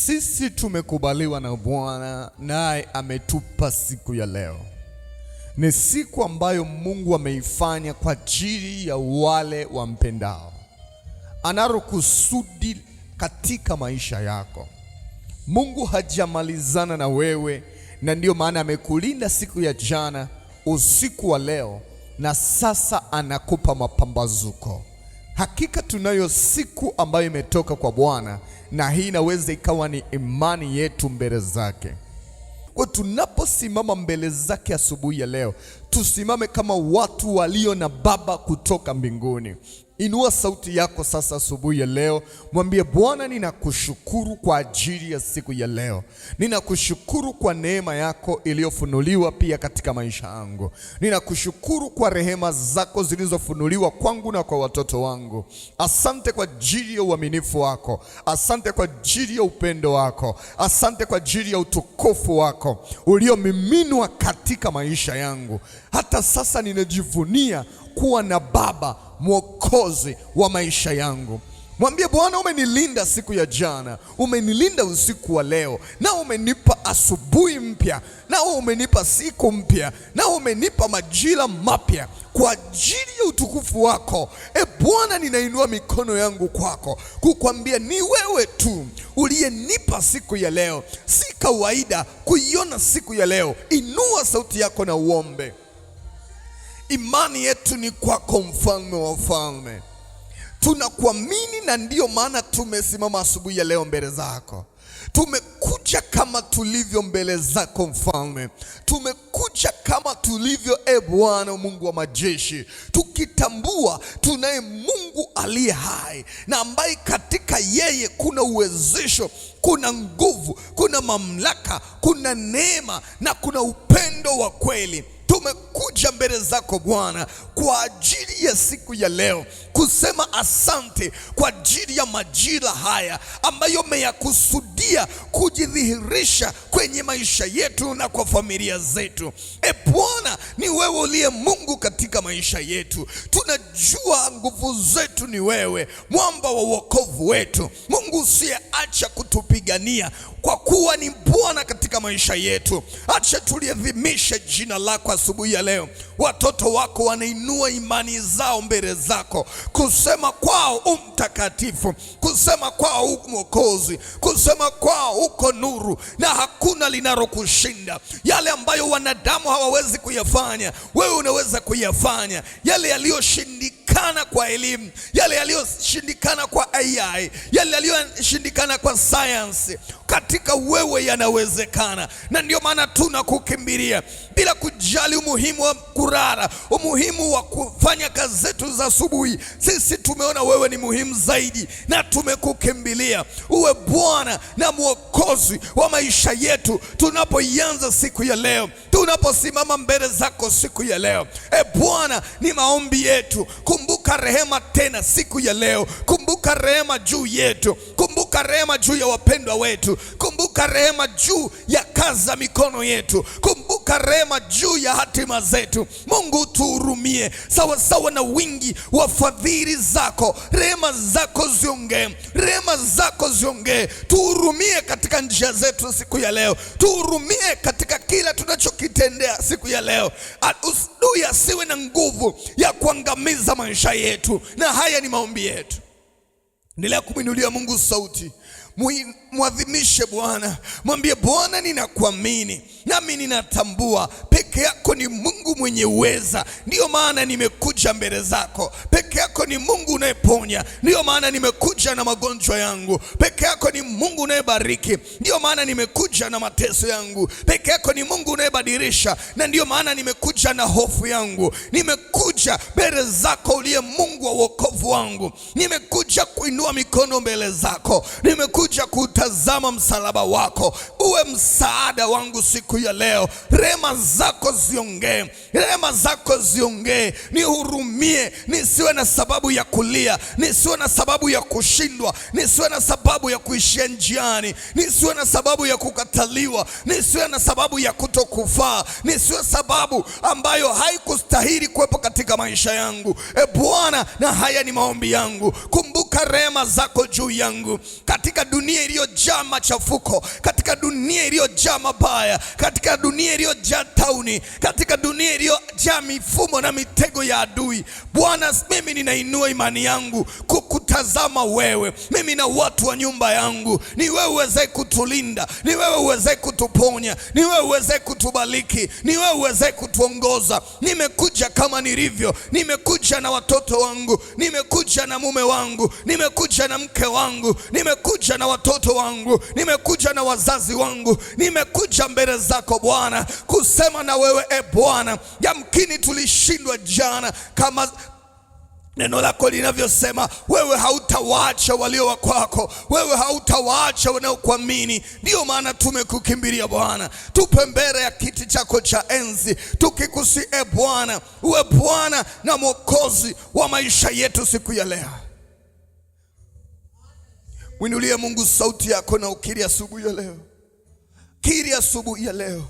Sisi tumekubaliwa na Bwana, naye ametupa siku ya leo. Ni siku ambayo Mungu ameifanya kwa ajili ya wale wampendao. Analo kusudi katika maisha yako. Mungu hajamalizana na wewe, na ndiyo maana amekulinda siku ya jana, usiku wa leo, na sasa anakupa mapambazuko. Hakika tunayo siku ambayo imetoka kwa Bwana, na hii inaweza ikawa ni imani yetu mbele zake. Kwa tunaposimama mbele zake asubuhi ya leo, tusimame kama watu walio na Baba kutoka mbinguni. Inua sauti yako sasa asubuhi ya leo, mwambie Bwana, ninakushukuru kwa ajili ya siku ya leo. Ninakushukuru kwa neema yako iliyofunuliwa pia katika maisha yangu. Ninakushukuru kwa rehema zako zilizofunuliwa kwangu na kwa watoto wangu. Asante kwa ajili ya uaminifu wako. Asante kwa ajili ya upendo wako. Asante kwa ajili ya utukufu wako uliomiminwa katika maisha yangu. Hata sasa ninajivunia kuwa na Baba Mwokozi wa maisha yangu. Mwambie Bwana, umenilinda siku ya jana, umenilinda usiku wa leo, na umenipa asubuhi mpya, na umenipa siku mpya, na umenipa majira mapya kwa ajili ya utukufu wako. Bwana, ninainua mikono yangu kwako kukwambia ni wewe tu uliyenipa siku ya leo. Si kawaida kuiona siku ya leo. Inua sauti yako na uombe. Imani yetu ni kwako, mfalme wa wafalme. Tunakuamini, na ndiyo maana tumesimama asubuhi ya leo mbele zako. Tumekuja kama tulivyo mbele zako mfalme. Tumekuja kama tulivyo, Bwana Mungu wa majeshi, tukitambua tunaye Mungu aliye hai, na ambaye katika yeye kuna uwezesho, kuna nguvu, kuna mamlaka, kuna neema na kuna upendo wa kweli. Tumekuja mbele zako Bwana kwa ajili ya siku ya leo, kusema asante kwa ajili ya majira haya ambayo umeyakusudia kujidhihirisha kwenye maisha yetu na kwa familia zetu. Bwana, ni wewe uliye Mungu katika maisha yetu. Tunajua nguvu zetu ni wewe, mwamba wa wokovu wetu, Mungu usiyeacha kutupigania, kwa kuwa ni Bwana katika maisha yetu. Acha tuliadhimishe jina lako asubuhi ya leo. Watoto wako wanainua imani zao mbele zako, kusema kwao umtakatifu, kusema kwao uko Mwokozi, kusema kwao uko nuru, na hakuna linalokushinda. Yale ambayo wanadamu hawawezi kuyafanya, wewe unaweza kuyafanya. Yale yaliyoshindikana kwa elimu, yale yaliyoshindikana kwa AI, yale yaliyoshindikana kwa science, katika wewe yanawezekana. Na ndio maana tunakukimbilia bila kujali umuhimu wa kurara, umuhimu wa kufanya kazi zetu za asubuhi. Sisi tumeona wewe ni muhimu zaidi, na tumekukimbilia. Uwe Bwana na Mwokozi wa maisha yetu tunapoianza siku ya leo, tunaposimama mbele zako siku ya leo. Bwana, ni maombi yetu. Kumbuka rehema tena siku ya leo. Kumbuka rehema juu yetu. Kumbuka rehema juu ya wapendwa wetu. Kumbuka rehema juu ya kazi za mikono yetu. Kumbuka rehema juu ya hatima zetu. Mungu, tuhurumie sawa sawa na wingi wa fadhili zako. Rehema zako ziongee, rehema zako ziongee. Tuhurumie katika njia zetu siku ya leo. Tuhurumie katika kila tunachokitendea siku ya leo. Adui asiwe na nguvu ya kuangamiza maisha yetu. Na haya ni maombi yetu. Endelea kumwinulia Mungu sauti. Mwadhimishe Bwana. Mwambie Bwana, ninakuamini, nami ninatambua peke yako ni Mungu mwenye uweza. Ndiyo maana nimekuja mbele zako. Peke yako ni Mungu unayeponya. Ndiyo maana nimekuja na magonjwa yangu. Peke yako ni Mungu unayebariki. Ndiyo maana nimekuja na mateso yangu. Peke yako ni Mungu unayebadilisha, na ndiyo maana nimekuja na hofu yangu. Nimekuja mbele zako uliye Mungu wa wokovu wangu. Nimekuja kuinua mikono mbele zako. Nimekuja kutazama msalaba wako. Uwe msaada wangu siku ya leo. Rehema zako zako ziongee, rehema zako ziongee. Nihurumie, nisiwe na sababu ya kulia, nisiwe na sababu ya kushindwa, nisiwe na sababu ya kuishia njiani, nisiwe na sababu ya kukataliwa, nisiwe na sababu ya kutokufaa, nisiwe sababu ambayo haikustahili kuwepo katika maisha yangu. Bwana, na haya ni maombi yangu. Kumbuka rehema zako juu yangu katika dunia iliyojaa machafuko, katika dunia iliyojaa mabaya, katika dunia iliyojaa tauni, katika dunia iliyojaa mifumo na mitego ya adui. Bwana, mimi ninainua imani yangu kukutazama wewe, mimi na watu wa nyumba yangu. Ni wewe uweze kutulinda, ni wewe uweze kutuponya, ni wewe uweze kutubariki, ni wewe uweze kutuongoza. Nimekuja kama nilivyo, nimekuja na watoto wangu, nimekuja na mume wangu, nimekuja na mke wangu, nimekuja na watoto wangu, nimekuja na wazazi wangu, nimekuja mbele zako Bwana kusema na wewe. Bwana, yamkini tulishindwa jana, kama neno lako linavyosema, wewe hautawaacha walio wa kwako, wewe hautawaacha wanaokuamini. Ndio maana tumekukimbilia Bwana. Tupe mbele ya kiti chako cha enzi, tukikusi Bwana, uwe Bwana na Mwokozi wa maisha yetu siku ya leo. Mwinulie Mungu sauti yako na ukiri asubuhi ya leo. Kiri asubuhi ya leo,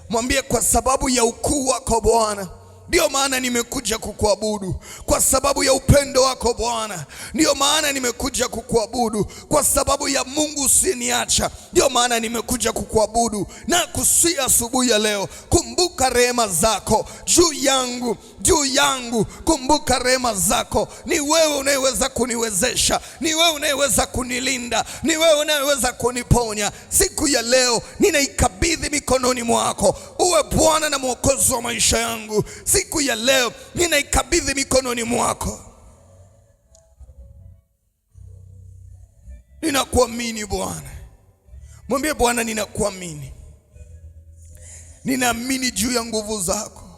mwambie kwa sababu ya ukuu wako Bwana, ndio maana nimekuja kukuabudu. Kwa sababu ya upendo wako Bwana, ndio maana nimekuja kukuabudu. Kwa sababu ya Mungu usiniacha, ndio maana nimekuja kukuabudu. Na kusia asubuhi ya leo, kumbuka rehema zako juu yangu, juu yangu. Kumbuka rehema zako. Ni wewe unayeweza kuniwezesha, ni wewe unayeweza kunilinda, ni wewe unayeweza kuniponya. Siku ya leo ninaikabidhi mikononi mwako, uwe Bwana na Mwokozi wa maisha yangu. Siku ya leo ninaikabidhi mikononi mwako. Ninakuamini Bwana. Mwambie Bwana, ninakuamini. Ninaamini juu ya nguvu zako,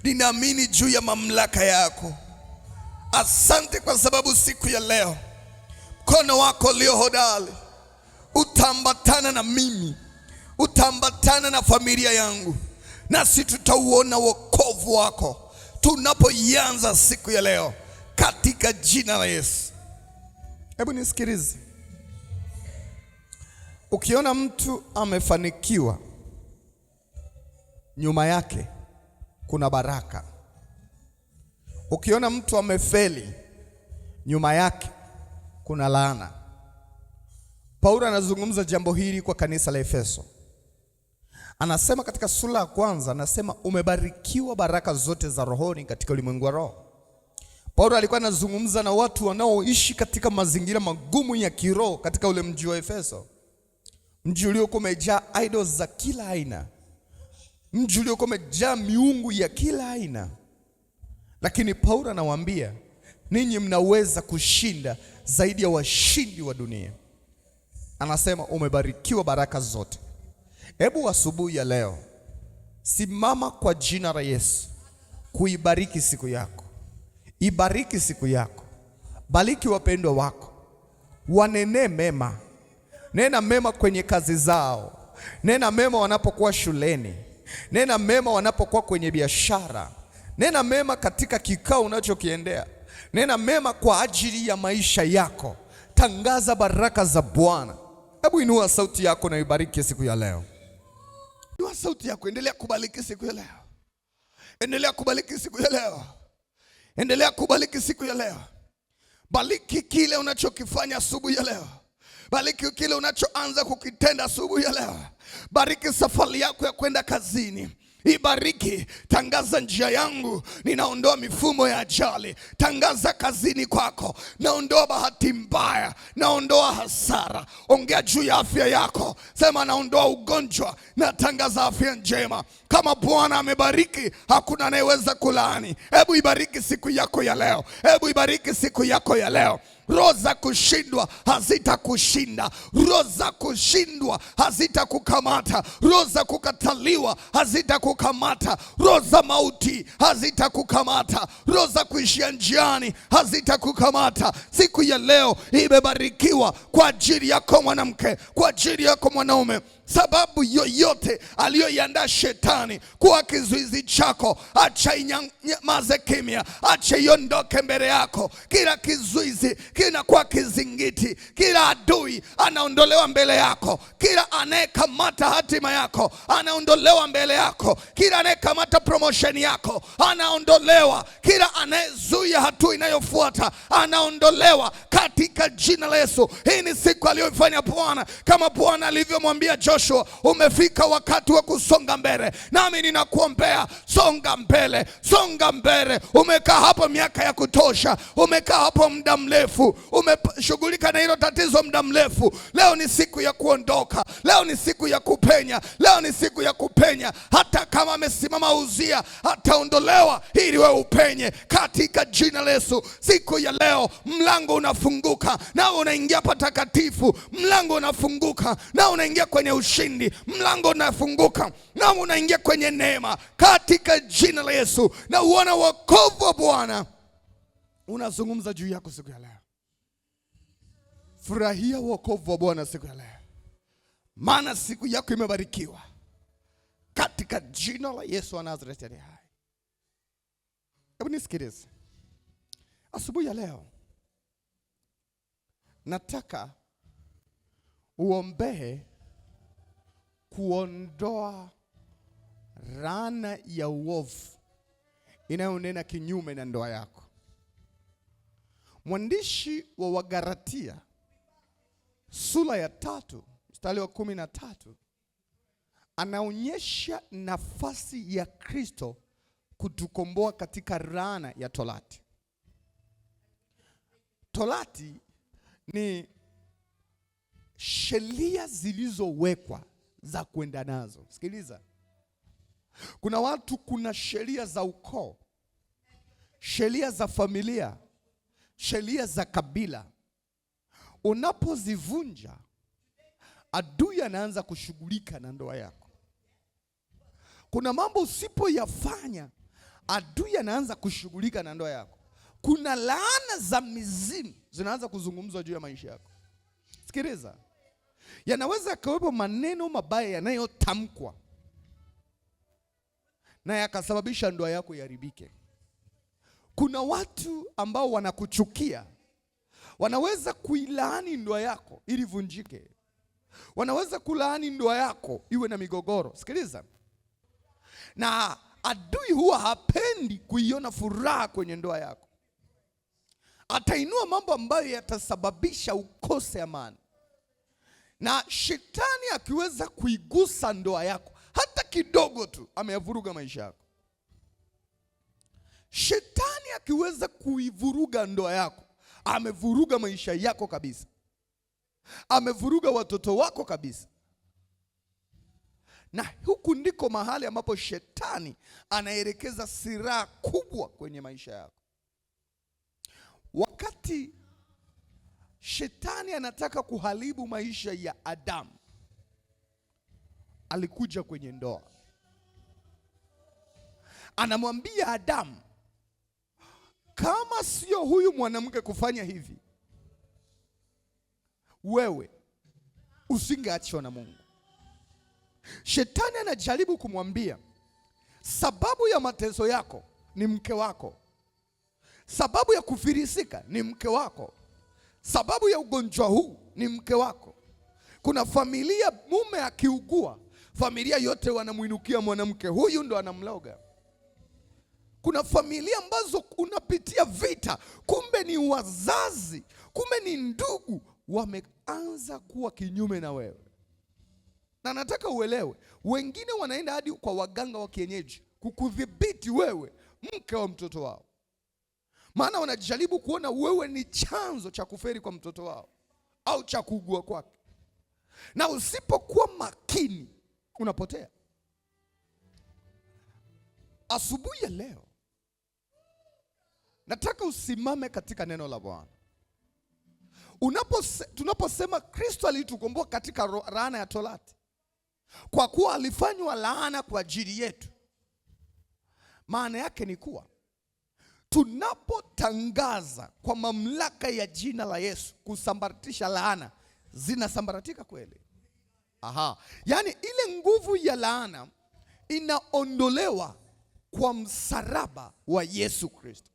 ninaamini juu ya mamlaka yako. Asante kwa sababu siku ya leo mkono wako ulio hodari utaambatana na mimi, utaambatana na familia yangu, nasi tutauona wokovu wako tunapoianza siku ya leo katika jina la Yesu. Hebu nisikilize. Ukiona mtu amefanikiwa, nyuma yake kuna baraka. Ukiona mtu amefeli, nyuma yake kuna laana. Paulo anazungumza jambo hili kwa kanisa la Efeso. Anasema katika sura ya kwanza, anasema umebarikiwa baraka zote za rohoni katika ulimwengu wa roho. Paulo alikuwa anazungumza na watu wanaoishi katika mazingira magumu ya kiroho katika ule mji wa Efeso. Mji uliokuwa umejaa idols za kila aina, mji uliokuwa umejaa miungu ya kila aina. Lakini Paulo anawaambia, ninyi mnaweza kushinda zaidi ya washindi wa dunia. Anasema umebarikiwa baraka zote. Hebu asubuhi ya leo simama kwa jina la Yesu kuibariki siku yako. Ibariki siku yako. Bariki wapendwa wako. Wanene mema. Nena mema kwenye kazi zao. Nena mema wanapokuwa shuleni. Nena mema wanapokuwa kwenye biashara. Nena mema katika kikao unachokiendea. Nena mema kwa ajili ya maisha yako. Tangaza baraka za Bwana. Hebu inua sauti yako na ibariki siku ya leo. Inua sauti yako, endelea kubariki siku ya leo. Endelea kubariki siku ya leo. Endelea kubariki siku ya leo. Bariki kile unachokifanya asubuhi ya leo. Bariki kile unachoanza kukitenda asubuhi ya leo. Bariki safari yako ya kwenda kazini. Ibariki, tangaza njia yangu, ninaondoa mifumo ya ajali. Tangaza kazini kwako, naondoa bahati mbaya, naondoa hasara. Ongea juu ya afya yako, sema naondoa ugonjwa, natangaza afya njema. Kama Bwana amebariki, hakuna anayeweza kulaani. Hebu ibariki siku yako ya leo. Hebu ibariki siku yako ya leo. Roho za kushindwa hazitakushinda. Roho za kushindwa hazitakukamata. Roho za kukataliwa hazitakukamata. Roho za mauti hazitakukamata. Roho za kuishia njiani hazitakukamata. Siku ya leo imebarikiwa kwa ajili yako mwanamke, kwa ajili yako mwanaume, sababu yoyote aliyoiandaa shetani kuwa kizuizi chako, acha inyamaze kimya, acha iondoke mbele yako. Kila kizuizi kinakuwa kizingiti, kila adui anaondolewa mbele yako, kila anayekamata hatima yako anaondolewa mbele yako, kila anayekamata promotion yako anaondolewa, kila anayezuia hatua inayofuata anaondolewa katika jina la Yesu. Hii ni siku aliyoifanya Bwana, kama Bwana alivyomwambia Joshua, umefika wakati wa kusonga mbele. Nami ninakuombea, songa mbele, songa mbele. Umekaa hapo miaka ya kutosha, umekaa hapo muda mrefu, umeshughulika na hilo tatizo muda mrefu. Leo ni siku ya kuondoka, leo ni siku ya kupenya, leo ni siku ya kupenya. Hata kama amesimama Uzia, ataondolewa ili wewe upenye katika jina la Yesu. Siku ya leo mlango unafunguka na unaingia patakatifu, mlango unafunguka na unaingia kwenye ushindi, mlango unafunguka na unaingia kwenye neema katika jina la Yesu. Na uona wokovu wa Bwana unazungumza juu yako siku ya leo. Furahia wokovu wa Bwana siku ya leo, maana siku yako imebarikiwa katika jina la Yesu wa Nazareti aliye hai. Hebu nisikilize. Asubuhi ya leo nataka uombee kuondoa laana ya uovu inayonena kinyume na ndoa yako. Mwandishi wa Wagalatia sura ya 3 mstari wa 13 anaonyesha nafasi ya Kristo kutukomboa katika laana ya Torati. Torati ni sheria zilizowekwa za kwenda nazo. Sikiliza. Kuna watu, kuna sheria za ukoo, sheria za familia, sheria za kabila. Unapozivunja, adui anaanza kushughulika na ndoa yako. Kuna mambo usipoyafanya, adui anaanza kushughulika na ndoa yako. Kuna laana za mizimu zinaanza kuzungumzwa juu ya maisha yako. Sikiliza. Yanaweza kawepo maneno mabaya yanayotamkwa na yakasababisha ndoa yako iharibike. Kuna watu ambao wanakuchukia, wanaweza kuilaani ndoa yako ili vunjike. Wanaweza kulaani ndoa yako iwe na migogoro. Sikiliza. Na adui huwa hapendi kuiona furaha kwenye ndoa yako. Atainua mambo ambayo yatasababisha ukose amani. Na shetani akiweza kuigusa ndoa yako hata kidogo tu, ameyavuruga maisha yako. Shetani akiweza kuivuruga ndoa yako, amevuruga maisha yako kabisa. Amevuruga watoto wako kabisa. Na huku ndiko mahali ambapo shetani anaelekeza silaha kubwa kwenye maisha yako. Wakati shetani anataka kuharibu maisha ya Adamu, alikuja kwenye ndoa. Anamwambia Adamu, kama sio huyu mwanamke kufanya hivi, wewe usingeachwa na Mungu. Shetani anajaribu kumwambia, sababu ya mateso yako ni mke wako, sababu ya kufirisika ni mke wako, sababu ya ugonjwa huu ni mke wako. Kuna familia, mume akiugua, familia yote wanamuinukia mwanamke, huyu ndo anamloga. Kuna familia ambazo unapitia vita, kumbe ni wazazi, kumbe ni ndugu, wameanza kuwa kinyume na wewe. Na nataka uelewe, wengine wanaenda hadi kwa waganga wa kienyeji kukudhibiti wewe, mke wa mtoto wao. Maana wanajaribu kuona wewe ni chanzo cha kuferi kwa mtoto wao au cha kuugua kwake. Na usipokuwa makini, unapotea. Asubuhi ya leo nataka usimame katika neno la Bwana. Tunaposema Kristo alitukomboa katika laana ya Torati, kwa kuwa alifanywa laana kwa ajili yetu, maana yake ni kuwa tunapotangaza kwa mamlaka ya jina la Yesu kusambaratisha laana, zinasambaratika kweli. Yaani ile nguvu ya laana inaondolewa kwa msalaba wa Yesu Kristo.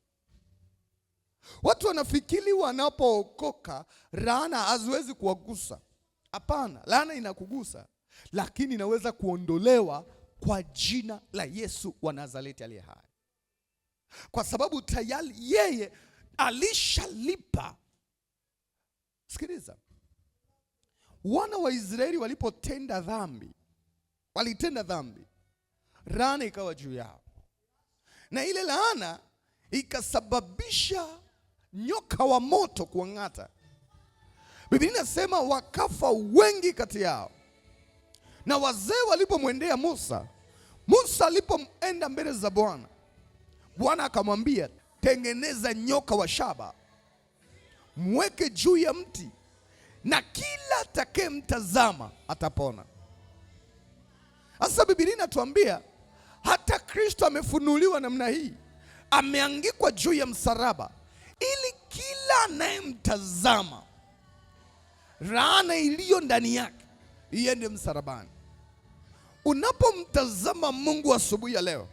Watu wanafikiri wanapookoka laana haziwezi kuwagusa. Hapana, laana inakugusa, lakini inaweza kuondolewa kwa jina la Yesu wa Nazareti aliye hai, kwa sababu tayari yeye alishalipa. Sikiliza, wana wa Israeli walipotenda dhambi, walitenda dhambi, laana ikawa juu yao, na ile laana ikasababisha nyoka wa moto kuang'ata. Biblia inasema wakafa wengi kati yao. Na wazee walipomwendea Musa, Musa alipoenda mbele za Bwana, Bwana akamwambia, tengeneza nyoka wa shaba, mweke juu ya mti, na kila atakayemtazama atapona. Sasa Biblia inatuambia hata Kristo amefunuliwa namna hii, ameangikwa juu ya msalaba ili kila anayemtazama laana iliyo ndani yake iende msalabani. Unapomtazama Mungu asubuhi ya leo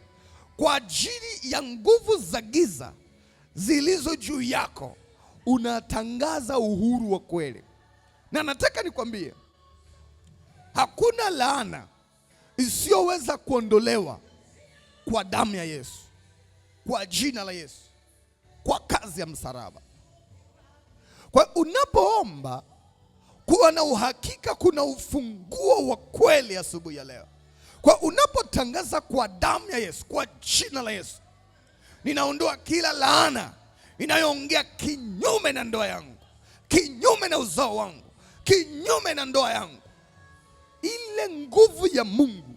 kwa ajili ya nguvu za giza zilizo juu yako, unatangaza uhuru wa kweli. Na nataka nikwambie, hakuna laana isiyoweza kuondolewa kwa damu ya Yesu, kwa jina la Yesu, kwa kazi ya msalaba. Kwa unapoomba kuwa na uhakika, kuna ufunguo wa kweli asubuhi ya leo. Kwa unapotangaza kwa damu ya Yesu, kwa jina la Yesu, ninaondoa kila laana inayoongea kinyume na ndoa yangu, kinyume na uzao wangu, kinyume na ndoa yangu. Ile nguvu ya Mungu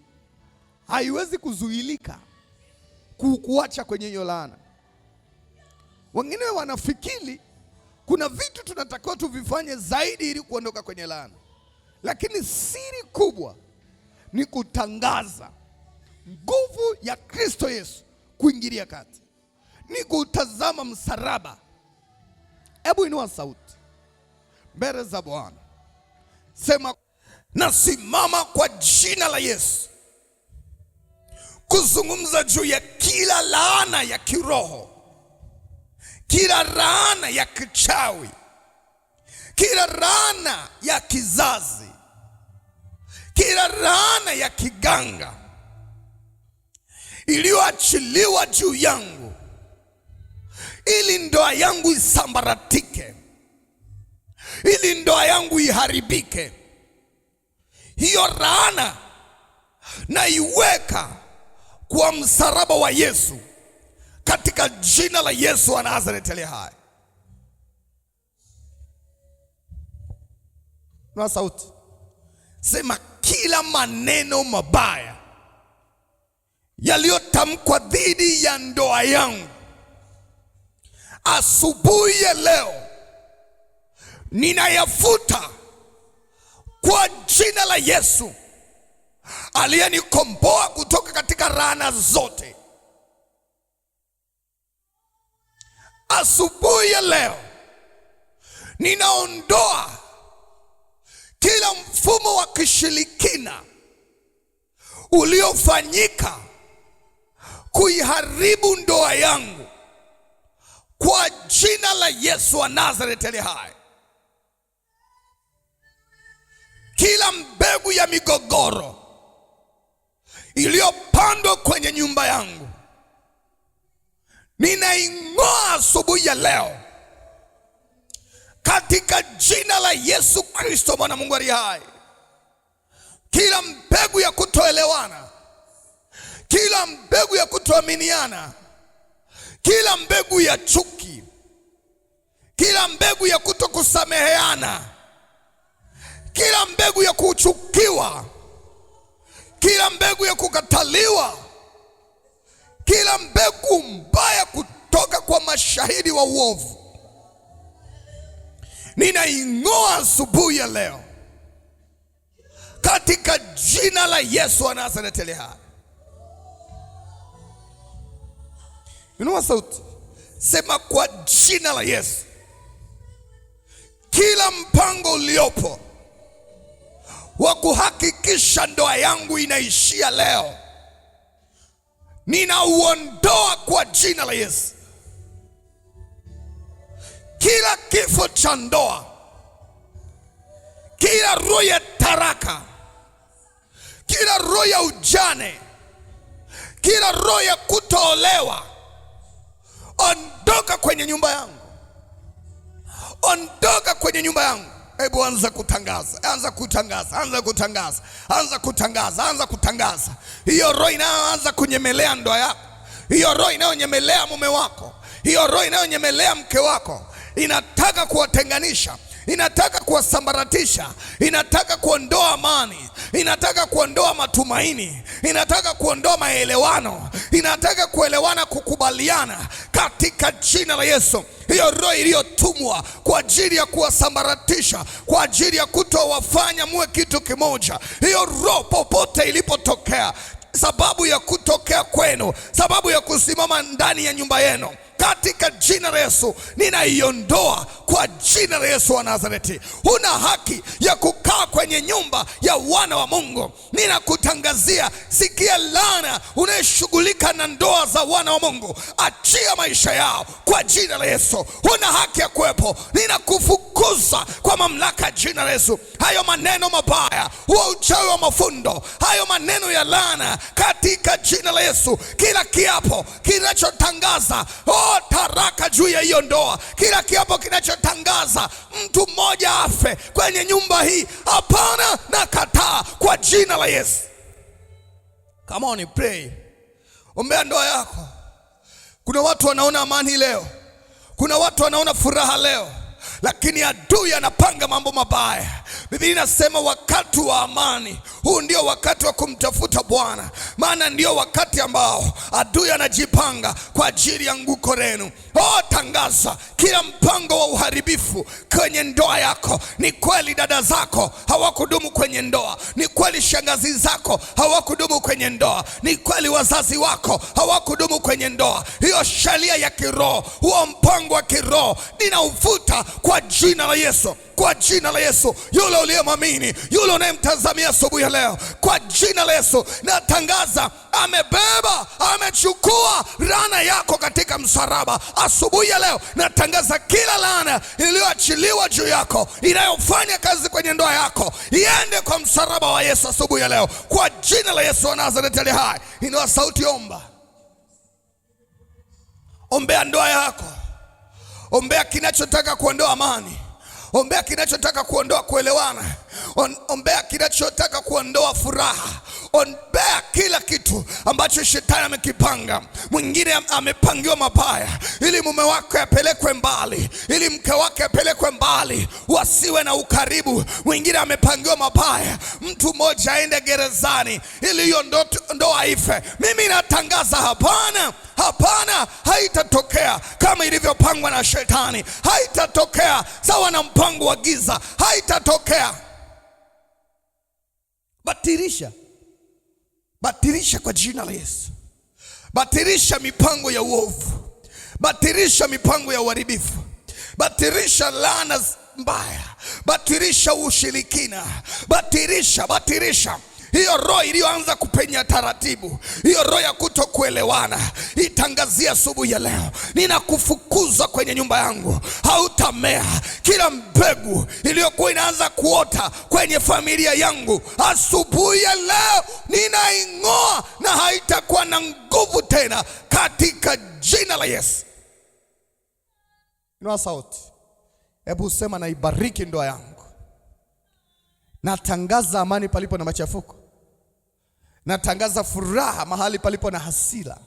haiwezi kuzuilika kukuacha kwenye hiyo laana. Wengine wanafikiri kuna vitu tunatakiwa tuvifanye zaidi ili kuondoka kwenye laana, lakini siri kubwa ni kutangaza nguvu ya Kristo Yesu kuingilia kati, ni kutazama msalaba. Hebu inua sauti mbele za Bwana, sema, nasimama kwa jina la Yesu kuzungumza juu ya kila laana ya kiroho, kila laana ya kichawi, kila laana ya kizazi, kila laana ya kiganga iliyoachiliwa juu yangu ili ndoa yangu isambaratike, ili ndoa yangu iharibike. Hiyo laana naiweka kwa msalaba wa Yesu, katika jina la Yesu wa Nazareti aliye hai. Na sauti sema, kila maneno mabaya yaliyotamkwa dhidi ya ndoa yangu asubuhi ya leo ninayafuta kwa jina la Yesu aliyenikomboa kutoka katika laana zote. Asubuhi ya leo ninaondoa kila mfumo wa kishirikina uliofanyika kuiharibu ndoa yangu kwa jina la Yesu wa Nazareti aliye hai. Kila mbegu ya migogoro iliyopandwa kwenye nyumba yangu ninaing'oa asubuhi ya leo katika jina la Yesu Kristo mwana Mungu aliye hai. Kila mbegu ya kutoelewana, kila mbegu ya kutoaminiana, kila mbegu ya chuki, kila mbegu ya kutokusameheana, kila mbegu ya kuchukiwa, kila mbegu ya kukataliwa, kila mbegu mbaya kutoka kwa mashahidi wa uovu, ninaing'oa asubuhi ya leo katika jina la Yesu wa Nazareti aliye hai. Inua sauti, sema, kwa jina la Yesu, kila mpango uliopo wa kuhakikisha ndoa yangu inaishia leo, ninauondoa kwa jina la Yesu. Kila kifo cha ndoa, kila roho ya taraka, kila roho ya ujane, kila roho ya kutoolewa, ondoka kwenye nyumba yangu, ondoka kwenye nyumba yangu. Hebu anza kutangaza, anza kutangaza, anza kutangaza, anza kutangaza, anza kutangaza. Hiyo roho inayoanza kunyemelea ndoa yako, hiyo roho inayonyemelea mume wako, hiyo roho inayonyemelea mke wako, inataka kuwatenganisha, inataka kuwasambaratisha, inataka kuondoa amani, inataka kuondoa matumaini, inataka kuondoa maelewano, inataka kuelewana, kukubaliana katika jina la Yesu. Hiyo roho iliyotumwa kwa ajili ya kuwasambaratisha, kwa ajili ya kutowafanya muwe kitu kimoja, hiyo roho popote ilipotokea, sababu ya kutokea kwenu, sababu ya kusimama ndani ya nyumba yenu, katika jina la Yesu ninaiondoa kwa jina la Yesu wa Nazareti. Huna haki ya kukaa kwenye nyumba ya wana wa Mungu. Ninakutangazia, sikia laana unayeshughulika na ndoa za wana wa Mungu, achia maisha yao kwa jina la Yesu. Huna haki ya kuwepo. Ninakufukuza kwa mamlaka jina la Yesu. Hayo maneno mabaya, huo uchawi wa mafundo, hayo maneno ya laana katika jina la Yesu. Kila kiapo kinachotangaza taraka juu ya hiyo ndoa, kila kiapo kinachotangaza mtu mmoja afe kwenye nyumba hii, hapana, na kataa kwa jina la Yesu. Come on, pray. Ombea ndoa yako. Kuna watu wanaona amani leo, kuna watu wanaona furaha leo, lakini adui anapanga mambo mabaya. Biblia inasema wakati wa amani, huu ndio wakati wa kumtafuta Bwana, maana ndio wakati ambao adui anajipanga kwa ajili ya anguko lenu. Tangaza kila mpango wa uharibifu kwenye ndoa yako. Ni kweli dada zako hawakudumu kwenye ndoa, ni kweli shangazi zako hawakudumu kwenye ndoa, ni kweli wazazi wako hawakudumu kwenye ndoa. Hiyo sheria ya kiroho, huo mpango wa kiroho, ninaufuta kwa jina la Yesu, kwa jina la Yesu. Yule uliyemwamini, yule unayemtazamia asubuhi ya leo, kwa jina la Yesu natangaza, amebeba, amechukua laana yako katika msalaba. Asubuhi ya leo natangaza kila laana iliyoachiliwa juu yako, inayofanya kazi kwenye ndoa yako, iende kwa msalaba wa Yesu asubuhi ya leo, kwa jina la Yesu wa Nazareti aliye hai. Inua sauti, omba. Ombea ndoa yako. Ombea kinachotaka kuondoa amani. Ombea kinachotaka kuondoa kuelewana. Ombea kinachotaka kuondoa furaha. Ombea kila kitu ambacho shetani amekipanga. Mwingine amepangiwa mabaya ili mume wake apelekwe mbali, ili mke wake apelekwe mbali, wasiwe na ukaribu. Mwingine amepangiwa mabaya, mtu mmoja aende gerezani ili hiyo ndoa ife. Mimi natangaza hapana, hapana, haitatokea kama ilivyopangwa na shetani. Haitatokea sawa na mpango wa giza. Haitatokea. Batilisha. Batilisha kwa jina la Yesu. Batilisha mipango ya uovu. Batilisha mipango ya uharibifu. Batilisha laana mbaya. Batilisha ushirikina. Batilisha. Hiyo roho iliyoanza kupenya taratibu, hiyo roho ya kutokuelewana, itangazia asubuhi ya leo, ninakufukuza kwenye nyumba yangu. Hautamea. Kila mbegu iliyokuwa inaanza kuota kwenye familia yangu, asubuhi ya leo ninaing'oa, na haitakuwa na nguvu tena katika jina la Yesu. Inua sauti. Hebu sema, naibariki ndoa yangu. Natangaza amani palipo na machafuko. Natangaza furaha mahali palipo na hasira.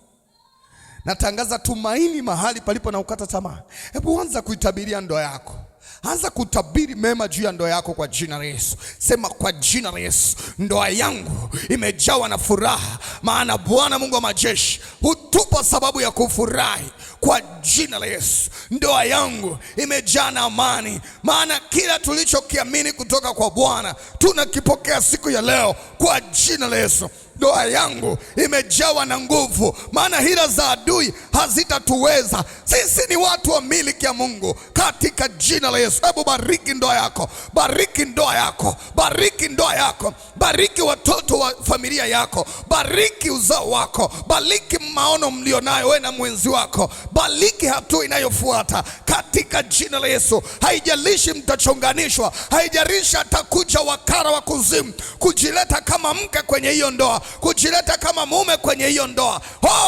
Natangaza tumaini mahali palipo na ukata tamaa. Hebu anza kuitabiria ndoa yako. Anza kutabiri mema juu ya ndoa yako kwa jina la Yesu. Sema, kwa jina la Yesu, ndoa yangu imejawa na furaha, maana Bwana Mungu wa majeshi hutupa sababu ya kufurahi. Kwa jina la Yesu, ndoa yangu imejaa na amani, maana kila tulichokiamini kutoka kwa Bwana tunakipokea siku ya leo kwa jina la Yesu. ndoa yangu imejawa na nguvu, maana hila za adui hazitatuweza. Sisi ni watu wa miliki ya Mungu katika jina la Yesu. Hebu bariki ndoa yako, bariki ndoa yako, bariki ndoa yako, bariki watoto wa familia yako, bariki uzao wako, bariki maono mlionayo wewe na mwenzi wako, bariki hatua inayofuata katika jina la Yesu. Haijalishi mtachonganishwa, haijalishi atakuja wakara wa kuzimu kujileta kama mke kwenye hiyo ndoa, kujileta kama mume kwenye hiyo ndoa.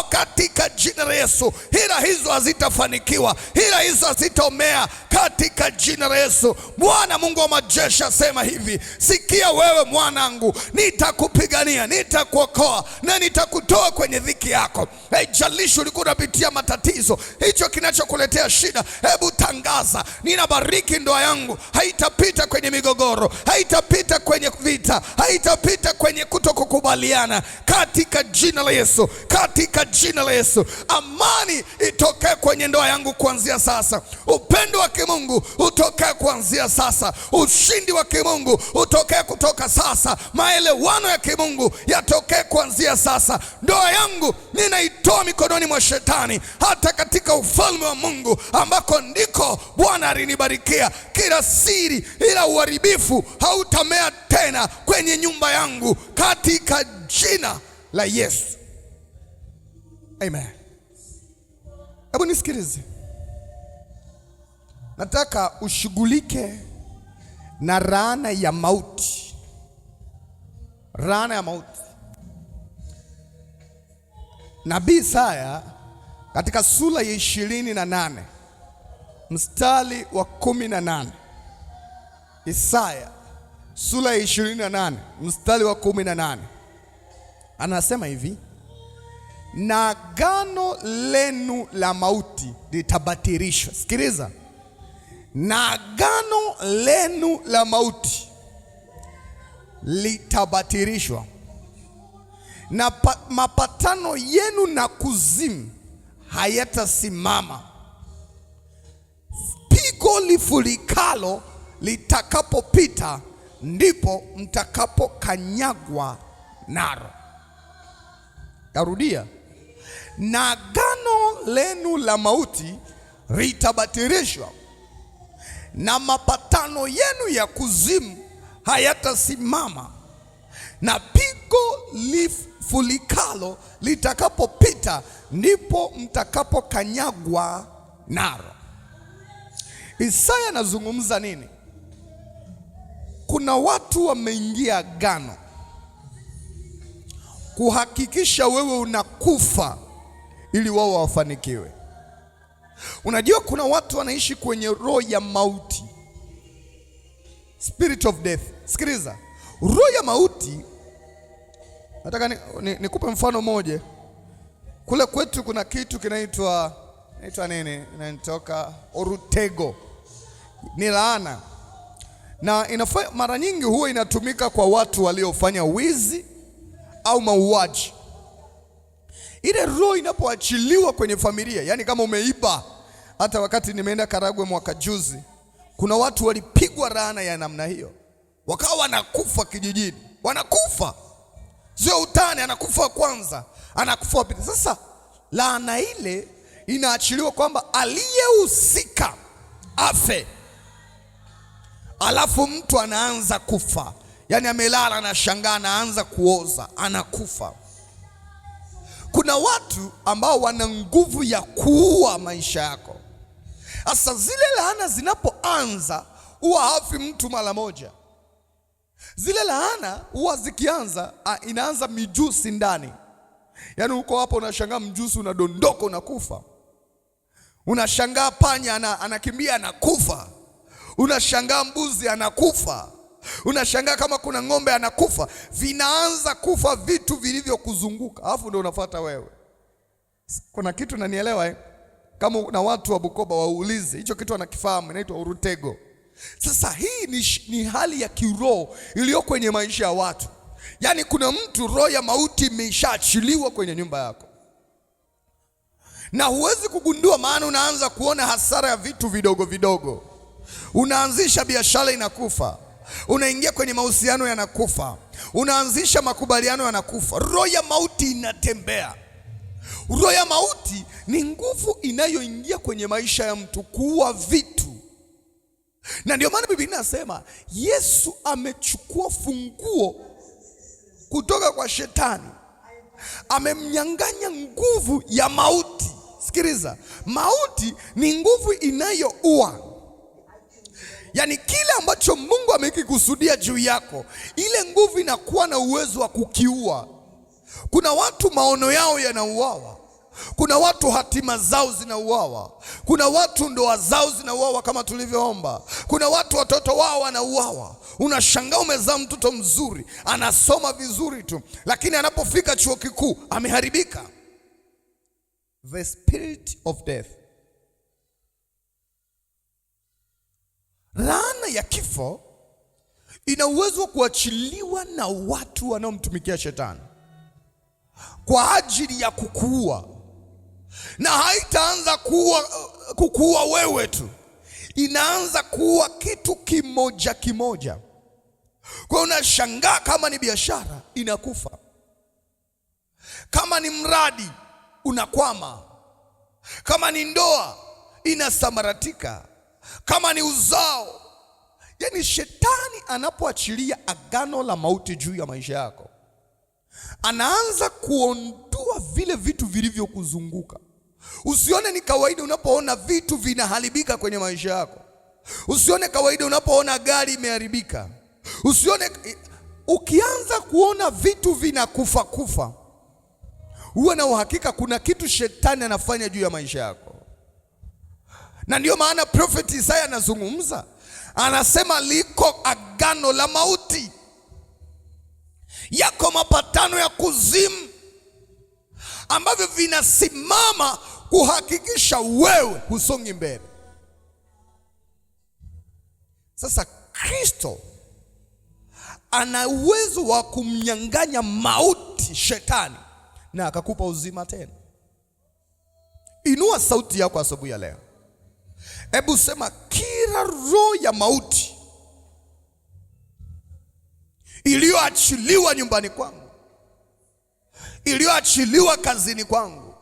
Katika jina la Yesu, hila hizo hazitafanikiwa, hila hizo hazitaomea katika jina la Yesu. Bwana Mungu wa majeshi asema hivi: sikia wewe mwanangu, nitakupigania, nitakuokoa na nitakutoa kwenye dhiki yako. Haijalishi ulikuwa unapitia matatizo, hicho kinachokuletea shida, hebu tangaza, ninabariki ndoa yangu, haitapita kwenye migogoro, haitapita kwenye vita, haitapita kwenye kutokukubaliana katika jina la Yesu, katika jina la Yesu. Amani itokee kwenye ndoa yangu kuanzia sasa, upendo wa kimungu utokee kuanzia sasa, ushindi wa kimungu utokee kutoka sasa, maelewano ya kimungu yatokee kuanzia sasa. Ndoa yangu ninaitoa mikononi mwa shetani, hata katika ufalme wa Mungu ambako ndiko Bwana alinibarikia. Kila siri ila uharibifu hautamea tena kwenye nyumba yangu katika jina la Yesu. Amen. Hebu nisikilize. Nataka ushughulike na laana ya mauti. Laana ya mauti. Nabii Isaya katika sura ya 28 mstari wa 18. Isaya sura ya 28 mstari wa 18. Anasema hivi: na agano lenu la mauti litabatilishwa. Sikiliza. Na agano lenu la mauti litabatilishwa, na mapatano yenu na kuzimu hayatasimama. Pigo lifurikalo litakapopita, ndipo mtakapokanyagwa naro. Tarudia. Na agano lenu la mauti litabatilishwa, na mapatano yenu ya kuzimu hayatasimama. Na pigo lifurikalo litakapopita, ndipo mtakapokanyagwa naro. Isaya anazungumza nini? Kuna watu wameingia agano kuhakikisha wewe unakufa ili wao wafanikiwe. Unajua kuna watu wanaishi kwenye roho ya mauti, spirit of death. Sikiliza, roho ya mauti, nataka nikupe mfano moja. Kule kwetu kuna kitu kinaitwa nini? Inatoka orutego. Ni laana, na mara nyingi huwa inatumika kwa watu waliofanya wizi au mauaji. Ile roho inapoachiliwa kwenye familia, yani kama umeiba. Hata wakati nimeenda Karagwe mwaka juzi, kuna watu walipigwa laana ya namna hiyo, wakawa wanakufa kijijini, wanakufa, sio utani, anakufa kwanza, anakufa pili. Sasa laana ile inaachiliwa kwamba aliyehusika afe, alafu mtu anaanza kufa, yani amelala, anashangaa, anaanza kuoza, anakufa. Kuna watu ambao wana nguvu ya kuua maisha yako. Sasa zile laana zinapoanza, huwa hafi mtu mara moja. Zile laana huwa zikianza, inaanza mijusi ndani. Yani uko hapo unashangaa mjusi unadondoka, unakufa. Unashangaa panya anakimbia, anakufa. Unashangaa mbuzi anakufa. Unashangaa kama kuna ng'ombe anakufa. Vinaanza kufa vitu vilivyokuzunguka, alafu ndio unafuata wewe. Kuna kitu nanielewa Kama na watu wa Bukoba waulize, hicho kitu anakifahamu, inaitwa urutego. Sasa hii ni hali ya kiroho iliyo kwenye maisha ya watu. Yaani kuna mtu roho ya mauti imeshaachiliwa kwenye nyumba yako, na huwezi kugundua, maana unaanza kuona hasara ya vitu vidogo vidogo. Unaanzisha biashara inakufa, unaingia kwenye mahusiano yanakufa, unaanzisha makubaliano yanakufa. Roho ya mauti inatembea. Roho ya mauti ni nguvu inayoingia kwenye maisha ya mtu kuua vitu, na ndio maana Biblia inasema Yesu amechukua funguo kutoka kwa shetani, amemnyang'anya nguvu ya mauti. Sikiliza, mauti ni nguvu inayoua. Yaani kile ambacho Mungu amekikusudia juu yako, ile nguvu inakuwa na uwezo wa kukiua. Kuna watu maono yao yanauawa, kuna watu hatima zao zinauawa, kuna watu ndoa zao zinauawa kama tulivyoomba, kuna watu watoto wao wanauawa. Unashangaa umezaa mtoto mzuri, anasoma vizuri tu, lakini anapofika chuo kikuu ameharibika. The spirit of death. Laana ya kifo ina uwezo wa kuachiliwa na watu wanaomtumikia shetani kwa ajili ya kukuua, na haitaanza kukuua wewe tu, inaanza kuua kitu kimoja kimoja. Kwa unashangaa, kama ni biashara inakufa, kama ni mradi unakwama, kama ni ndoa inasambaratika, kama ni uzao. Yaani shetani anapoachilia agano la mauti juu ya maisha yako, anaanza kuondoa vile vitu vilivyokuzunguka. Usione ni kawaida unapoona vitu vinaharibika kwenye maisha yako. Usione kawaida unapoona gari imeharibika. Usione, ukianza kuona vitu vinakufa kufa, uwe na uhakika kuna kitu shetani anafanya juu ya maisha yako. Na ndio maana Prophet Isaya anazungumza, anasema liko agano la mauti, yako mapatano ya kuzimu ambavyo vinasimama kuhakikisha wewe husongi mbele. Sasa Kristo ana uwezo wa kumnyang'anya mauti shetani na akakupa uzima tena. Inua sauti yako asubuhi ya leo. Hebu sema, kila roho ya mauti iliyoachiliwa nyumbani kwangu, iliyoachiliwa kazini kwangu,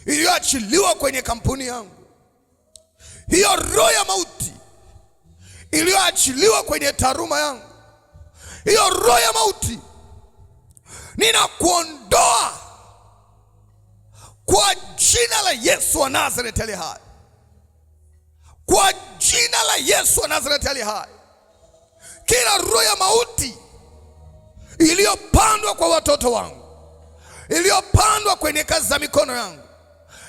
iliyoachiliwa kwenye kampuni yangu, hiyo roho ya mauti iliyoachiliwa kwenye taaluma yangu, hiyo roho ya mauti ninakuondoa kwa jina la Yesu wa Nazareti aliye hai. Kwa jina la Yesu wa Nazareti aliye hai. Kila roho ya mauti iliyopandwa kwa watoto wangu, iliyopandwa kwenye kazi za mikono yangu,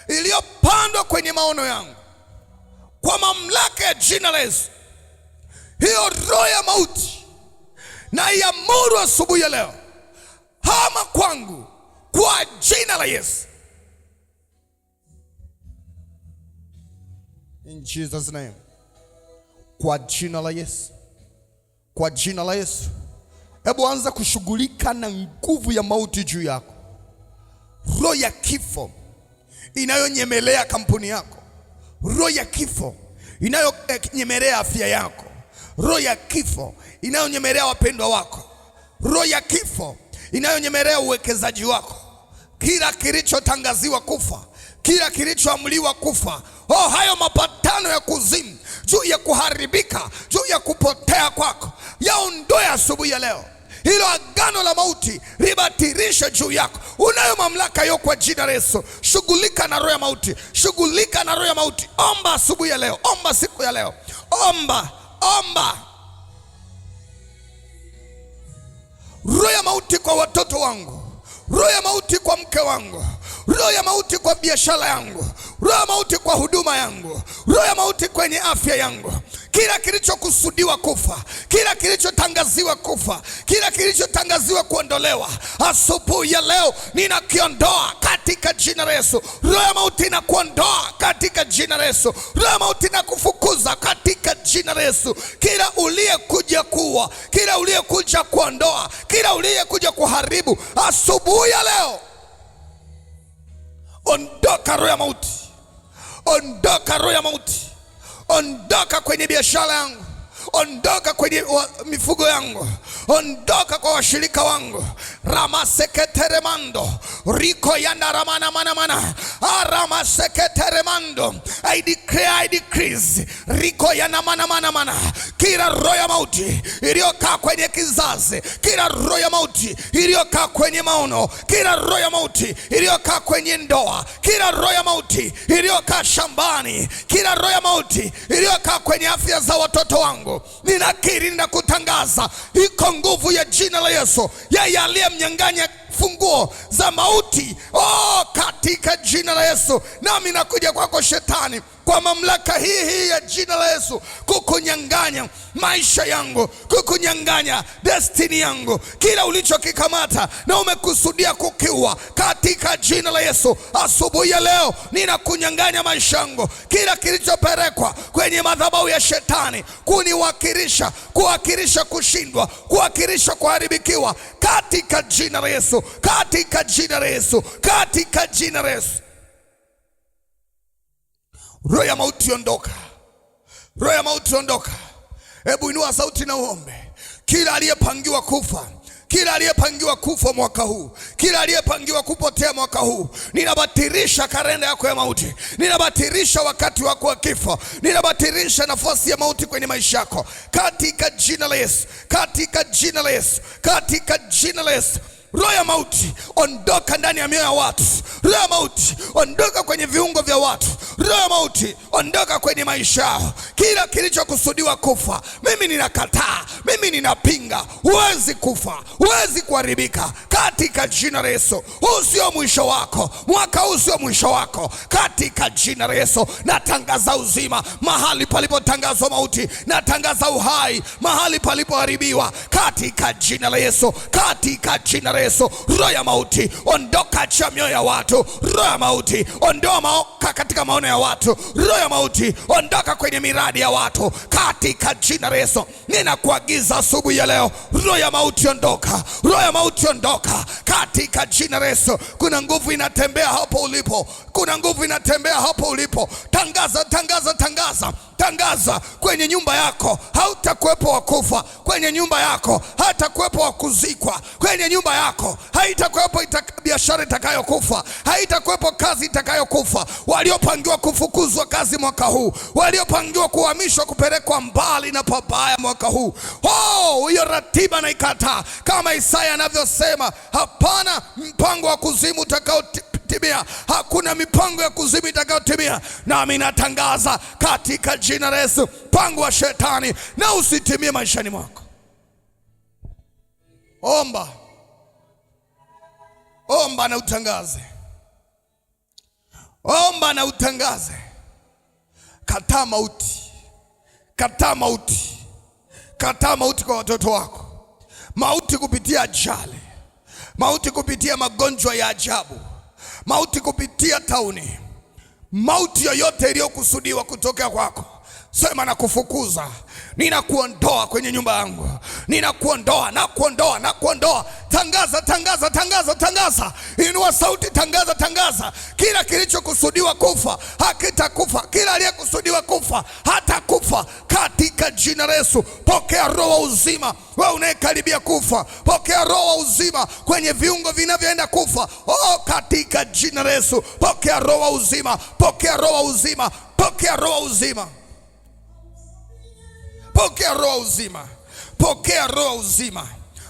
iliyopandwa kwenye maono yangu, kwa mamlaka ya jina la Yesu, hiyo roho ya mauti na iamuru asubuhi ya leo, hama kwangu kwa jina la Yesu. In Jesus name. Kwa jina la Yesu. Kwa jina la Yesu. Hebu anza kushughulika na nguvu ya mauti juu yako. Roho ya kifo inayonyemelea kampuni yako, roho ya kifo inayonyemelea afya yako, roho ya kifo inayonyemelea wapendwa wako, roho ya kifo inayonyemelea uwekezaji wako, kila kilichotangaziwa kufa, kila kilichoamliwa kufa, hayo mapatano ya kuzimu juu ya kuharibika, juu ya kupotea kwako, yaondoe asubuhi ya leo. Hilo agano la mauti libatilishe juu yako. Unayo mamlaka hiyo kwa jina la Yesu. Shughulika na roho ya mauti. Shughulika na roho ya mauti. Omba asubuhi ya leo. Omba siku ya leo. Omba. Roho ya mauti kwa watoto wangu, roho ya mauti kwa mke wangu, roho ya mauti kwa biashara yangu, roho ya mauti kwa huduma yangu, roho ya mauti kwenye afya yangu. Kila kilichokusudiwa kufa, kila kilichotangaziwa kufa, kila kilichotangaziwa kuondolewa, asubuhi ya leo ninakiondoa katika jina la Yesu. Roho ya mauti nakuondoa katika jina la Yesu. Roho ya mauti nakufukuza katika jina la Yesu. Kila uliyekuja kuua, kila uliyekuja kuondoa, kila uliyekuja kuharibu, asubuhi ya leo ondoka roho ya mauti. Ondoka roho ya mauti. Ondoka kwenye biashara yangu, ondoka kwenye mifugo yangu, ondoka kwa washirika wangu. Ramaseketeremando riko yanda ramana mana mana aramaseketeremando. I declare, I decrease riko yana mana mana mana. Kila roho ya mauti iliyokaa kwenye kizazi, kila roho ya mauti iliyokaa kwenye maono, kila roho ya mauti iliyokaa kwenye ndoa, kila roho ya mauti iliyokaa shambani, kila roho ya mauti iliyokaa kwenye afya za watoto wangu, ninakiri na kutangaza, iko nguvu ya jina la Yesu. Yeye aliyemnyang'anya funguo za mauti, katika jina la Yesu, nami nakuja kwako Shetani, kwa mamlaka hii ya jina la Yesu, kukunyang'anya maisha yangu, kukunyang'anya destiny yangu, kila ulichokikamata na umekusudia kukiua, katika jina la Yesu. Asubuhi ya leo ninakunyang'anya maisha yangu, kila kilichopelekwa kwenye madhabahu ya Shetani kuniwakilisha, kuwakilisha kushindwa, kuwakilisha kuharibikiwa, katika jina la Yesu, katika jina la Yesu, katika jina la Yesu. Roho ya mauti ondoka, roho ya mauti ondoka. Hebu inua sauti na uombe. Kila aliyepangiwa kufa, kila aliyepangiwa kufa mwaka huu, kila aliyepangiwa kupotea mwaka huu, ninabatilisha kalenda yako ya mauti, ninabatilisha wakati wako wa kifo, ninabatilisha nafasi ya mauti kwenye maisha yako, katika jina la Yesu, katika jina la Yesu, katika jina la Yesu. Roho ya mauti ondoka ndani ya mioyo ya watu. Roho ya mauti ondoka kwenye viungo vya watu. Roho ya mauti ondoka kwenye maisha yao. Kila kilichokusudiwa kufa, mimi ninakataa, mimi ninapinga. Huwezi kufa, huwezi kuharibika, katika jina la Yesu. Huu sio mwisho wako, mwaka huu sio mwisho wako, katika jina la Yesu. Natangaza uzima mahali palipotangazwa mauti, natangaza uhai mahali palipoharibiwa, katika jina la Yesu, katika jina la Yesu. Roho ya mauti ondoka cha mioyo ya watu. Roho ya mauti ondoka katika maono ya watu. Roho ya mauti ondoka kwenye miradi ya watu, katika jina la Yesu. Ninakuagiza asubuhi ya leo, roho ya mauti ondoka, roho ya mauti ondoka, katika jina la Yesu. Kuna nguvu inatembea hapo ulipo, kuna nguvu inatembea hapo ulipo. Tangaza, tangaza, tangaza, tangaza kwenye nyumba yako, hautakuwepo wakufa. Kwenye nyumba yako hatakuwepo wakuzikwa. Kwenye nyumba yako haitakuwepo biashara itakayokufa, haitakuwepo kazi itakayokufa. Waliopangiwa kufukuzwa kazi mwaka huu, waliopangiwa kuhamishwa kupelekwa mbali na pabaya mwaka huu, hiyo ratiba na ikataa, kama Isaya anavyosema, hapana mpango wa kuzimu utakaotimia, hakuna mipango ya kuzimu itakayotimia. Nami natangaza katika jina la Yesu, mpango wa Shetani na usitimie maishani mwako. Omba, omba na utangaze, omba na utangaze. Kataa mauti, kataa mauti, kataa mauti kwa watoto wako, mauti kupitia ajali, mauti kupitia magonjwa ya ajabu, mauti kupitia tauni, mauti yoyote iliyokusudiwa kutokea kwako. Sema na kufukuza, ninakuondoa kwenye nyumba yangu, ninakuondoa, nakuondoa, nakuondoa. Tangaza, tangaza, tangaza, tangaza. Inua sauti, tangaza, tangaza. Kila kilichokusudiwa kufa hakitakufa, kila aliyekusudiwa kufa hatakufa, katika jina la Yesu. Pokea roho wa uzima, wewe unayekaribia kufa. Pokea roho wa uzima kwenye viungo vinavyoenda kufa, katika jina la Yesu. Pokea roho wa uzima, pokea roho wa uzima, pokea roho wa uzima, pokea roho uzima, pokea roho uzima,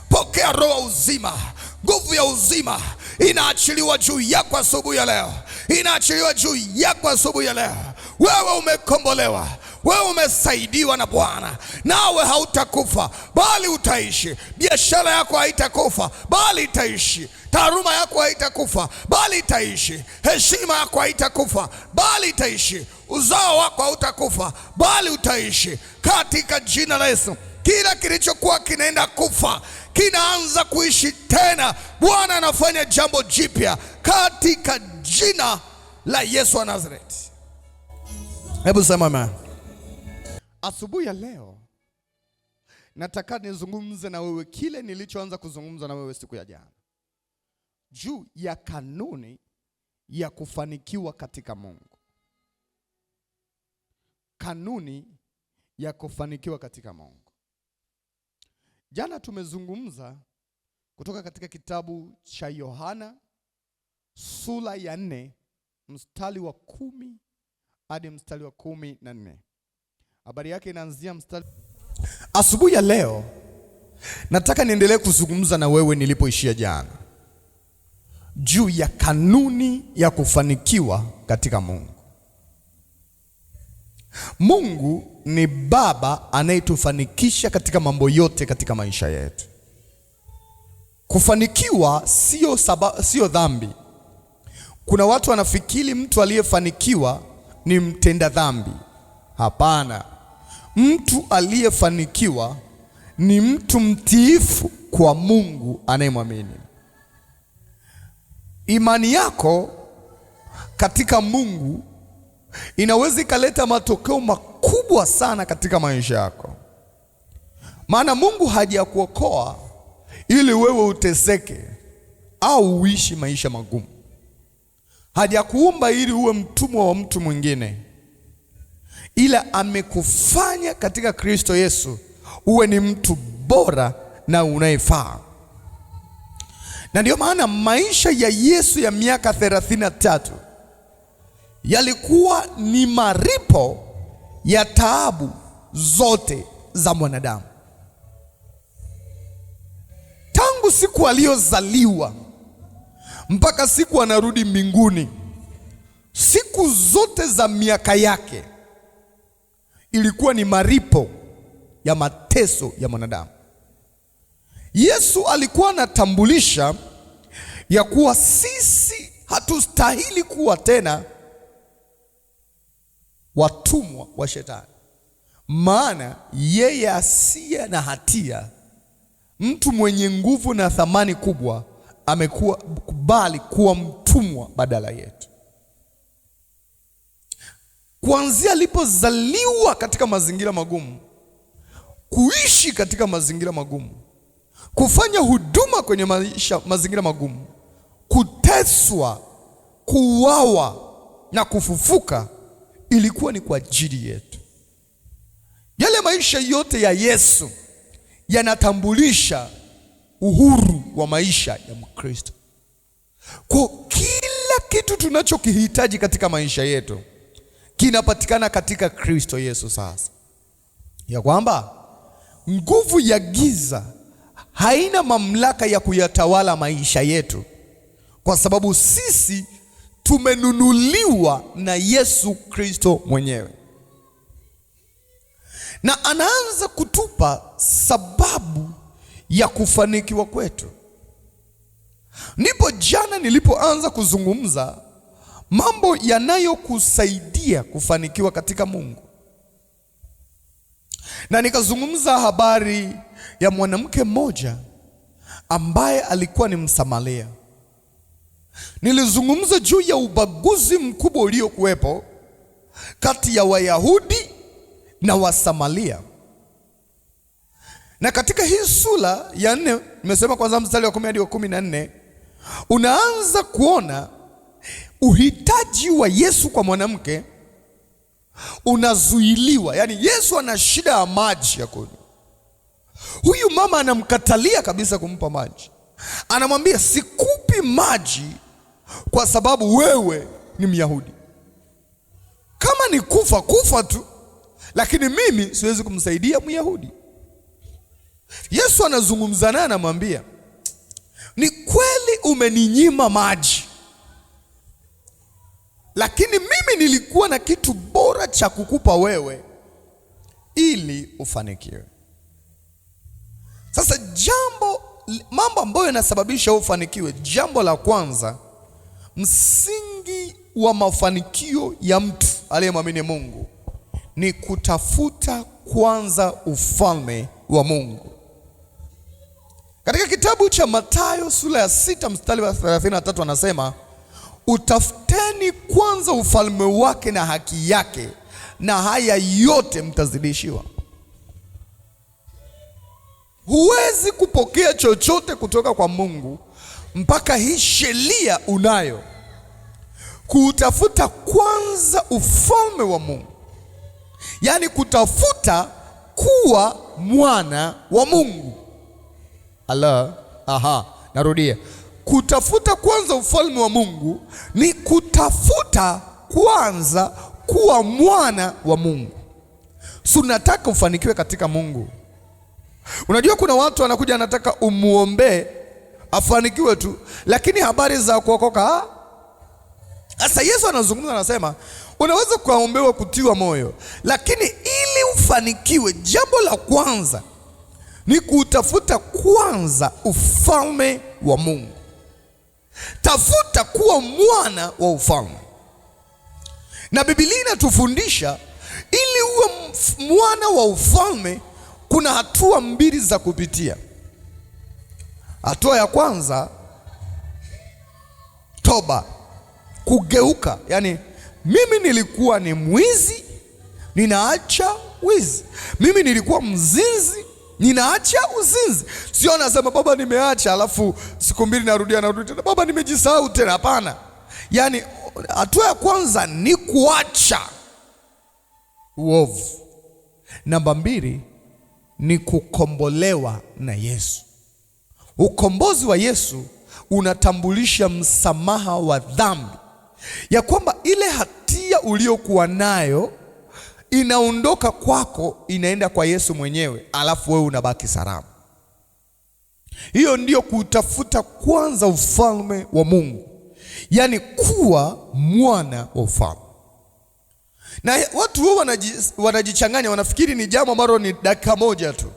pokea roho uzima. Nguvu ya uzima inaachiliwa juu yako asubuhi ya leo, inaachiliwa juu yako asubuhi ya leo. Wewe umekombolewa, wewe umesaidiwa na Bwana, nawe hautakufa bali utaishi. Biashara yako haitakufa bali itaishi. Taaluma yako haitakufa bali itaishi. Heshima yako haitakufa bali itaishi. Uzao wako hautakufa bali utaishi, katika jina la Yesu. Kila kilichokuwa kinaenda kufa kinaanza kuishi tena. Bwana anafanya jambo jipya, katika jina la Yesu wa Nazareti. Hebu sema amen. Asubuhi ya leo nataka nizungumze na wewe kile nilichoanza kuzungumza na wewe siku ya jana, juu ya kanuni ya kufanikiwa katika Mungu. Kanuni ya kufanikiwa katika Mungu. Jana tumezungumza kutoka katika kitabu cha Yohana sura ya 4 mstari wa 10 hadi mstari wa 14. Habari yake inaanzia mstari. Asubuhi ya leo nataka niendelee kuzungumza na wewe nilipoishia jana, juu ya kanuni ya kufanikiwa katika Mungu. Mungu ni Baba anayetufanikisha katika mambo yote katika maisha yetu. Kufanikiwa sio dhambi. Kuna watu wanafikiri mtu aliyefanikiwa ni mtenda dhambi. Hapana. Mtu aliyefanikiwa ni mtu mtiifu kwa Mungu anayemwamini. Imani yako katika Mungu inaweza ikaleta matokeo makubwa sana katika maisha yako. Maana Mungu hajakuokoa ili wewe uteseke au uishi maisha magumu. Hajakuumba ili uwe mtumwa wa mtu mwingine, ila amekufanya katika Kristo Yesu uwe ni mtu bora na unayefaa. Na ndio maana maisha ya Yesu ya miaka 33 yalikuwa ni maripo ya taabu zote za mwanadamu. Tangu siku aliyozaliwa mpaka siku anarudi mbinguni, siku zote za miaka yake ilikuwa ni maripo ya mateso ya mwanadamu. Yesu alikuwa anatambulisha ya kuwa sisi hatustahili kuwa tena watumwa wa Shetani. Maana yeye asiye na hatia, mtu mwenye nguvu na thamani kubwa, amekuwa kubali kuwa mtumwa badala yetu. Kuanzia alipozaliwa katika mazingira magumu, kuishi katika mazingira magumu, kufanya huduma kwenye mazingira magumu, kuteswa, kuuawa na kufufuka, ilikuwa ni kwa ajili yetu. Yale maisha yote ya Yesu yanatambulisha uhuru wa maisha ya Mkristo. Kwa kila kitu tunachokihitaji katika maisha yetu kinapatikana katika Kristo Yesu. Sasa ya kwamba nguvu ya giza haina mamlaka ya kuyatawala maisha yetu, kwa sababu sisi tumenunuliwa na Yesu Kristo mwenyewe. Na anaanza kutupa sababu ya kufanikiwa kwetu. Ndipo jana nilipoanza kuzungumza mambo yanayokusaidia kufanikiwa katika Mungu, na nikazungumza habari ya mwanamke mmoja ambaye alikuwa ni Msamaria. Nilizungumza juu ya ubaguzi mkubwa uliokuwepo kati ya Wayahudi na Wasamaria. Na katika hii sura ya 4, nimesema kwanza mstari wa 10 hadi wa 14, unaanza kuona uhitaji wa Yesu kwa mwanamke unazuiliwa. Yaani Yesu ana shida ya maji ya kunywa. Huyu mama anamkatalia kabisa kumpa maji. Anamwambia, sikupi maji kwa sababu wewe ni Myahudi. Kama ni kufa, kufa tu, lakini mimi siwezi kumsaidia Myahudi. Yesu anazungumza naye, anamwambia, ni kweli umeninyima maji, lakini mimi nilikuwa na kitu bora cha kukupa wewe ili ufanikiwe. Sasa mambo ambayo yanasababisha ufanikiwe, jambo la kwanza, msingi wa mafanikio ya mtu aliyemwamini Mungu ni kutafuta kwanza ufalme wa Mungu. Katika kitabu cha Mathayo sura ya 6 mstari wa 33 anasema, utafuteni kwanza ufalme wake na haki yake, na haya yote mtazidishiwa. Huwezi kupokea chochote kutoka kwa Mungu mpaka hii sheria unayo, kutafuta kwanza ufalme wa Mungu. yaani kutafuta kuwa mwana wa Mungu. Narudia. Kutafuta kwanza ufalme wa Mungu ni kutafuta kwanza kuwa mwana wa Mungu. Si unataka ufanikiwe katika Mungu. Unajua kuna watu wanakuja anataka umuombe afanikiwe tu, lakini habari za kuokoka. Sasa Yesu anazungumza, anasema unaweza kuombewa kutiwa moyo, lakini ili ufanikiwe, jambo la kwanza ni kutafuta kwanza ufalme wa Mungu. Tafuta kuwa mwana wa ufalme. Na Biblia inatufundisha ili uwe mwana wa ufalme kuna hatua mbili za kupitia. Hatua ya kwanza, toba, kugeuka. Yaani mimi nilikuwa ni mwizi, ninaacha wizi. Mimi nilikuwa mzinzi, ninaacha uzinzi. Sio nasema baba nimeacha alafu siku mbili narudia tena, baba nimejisahau tena. Hapana. Yaani hatua ya kwanza ni kuacha uovu. Namba mbili ni kukombolewa na Yesu. Ukombozi wa Yesu unatambulisha msamaha wa dhambi, ya kwamba ile hatia uliyokuwa nayo inaondoka kwako, inaenda kwa Yesu mwenyewe, alafu wewe unabaki salama. Hiyo ndiyo kutafuta kwanza ufalme wa Mungu, yaani kuwa mwana wa ufalme. Na watu wao wanajichanganya, wanafikiri ni jambo ambalo ni dakika moja tu.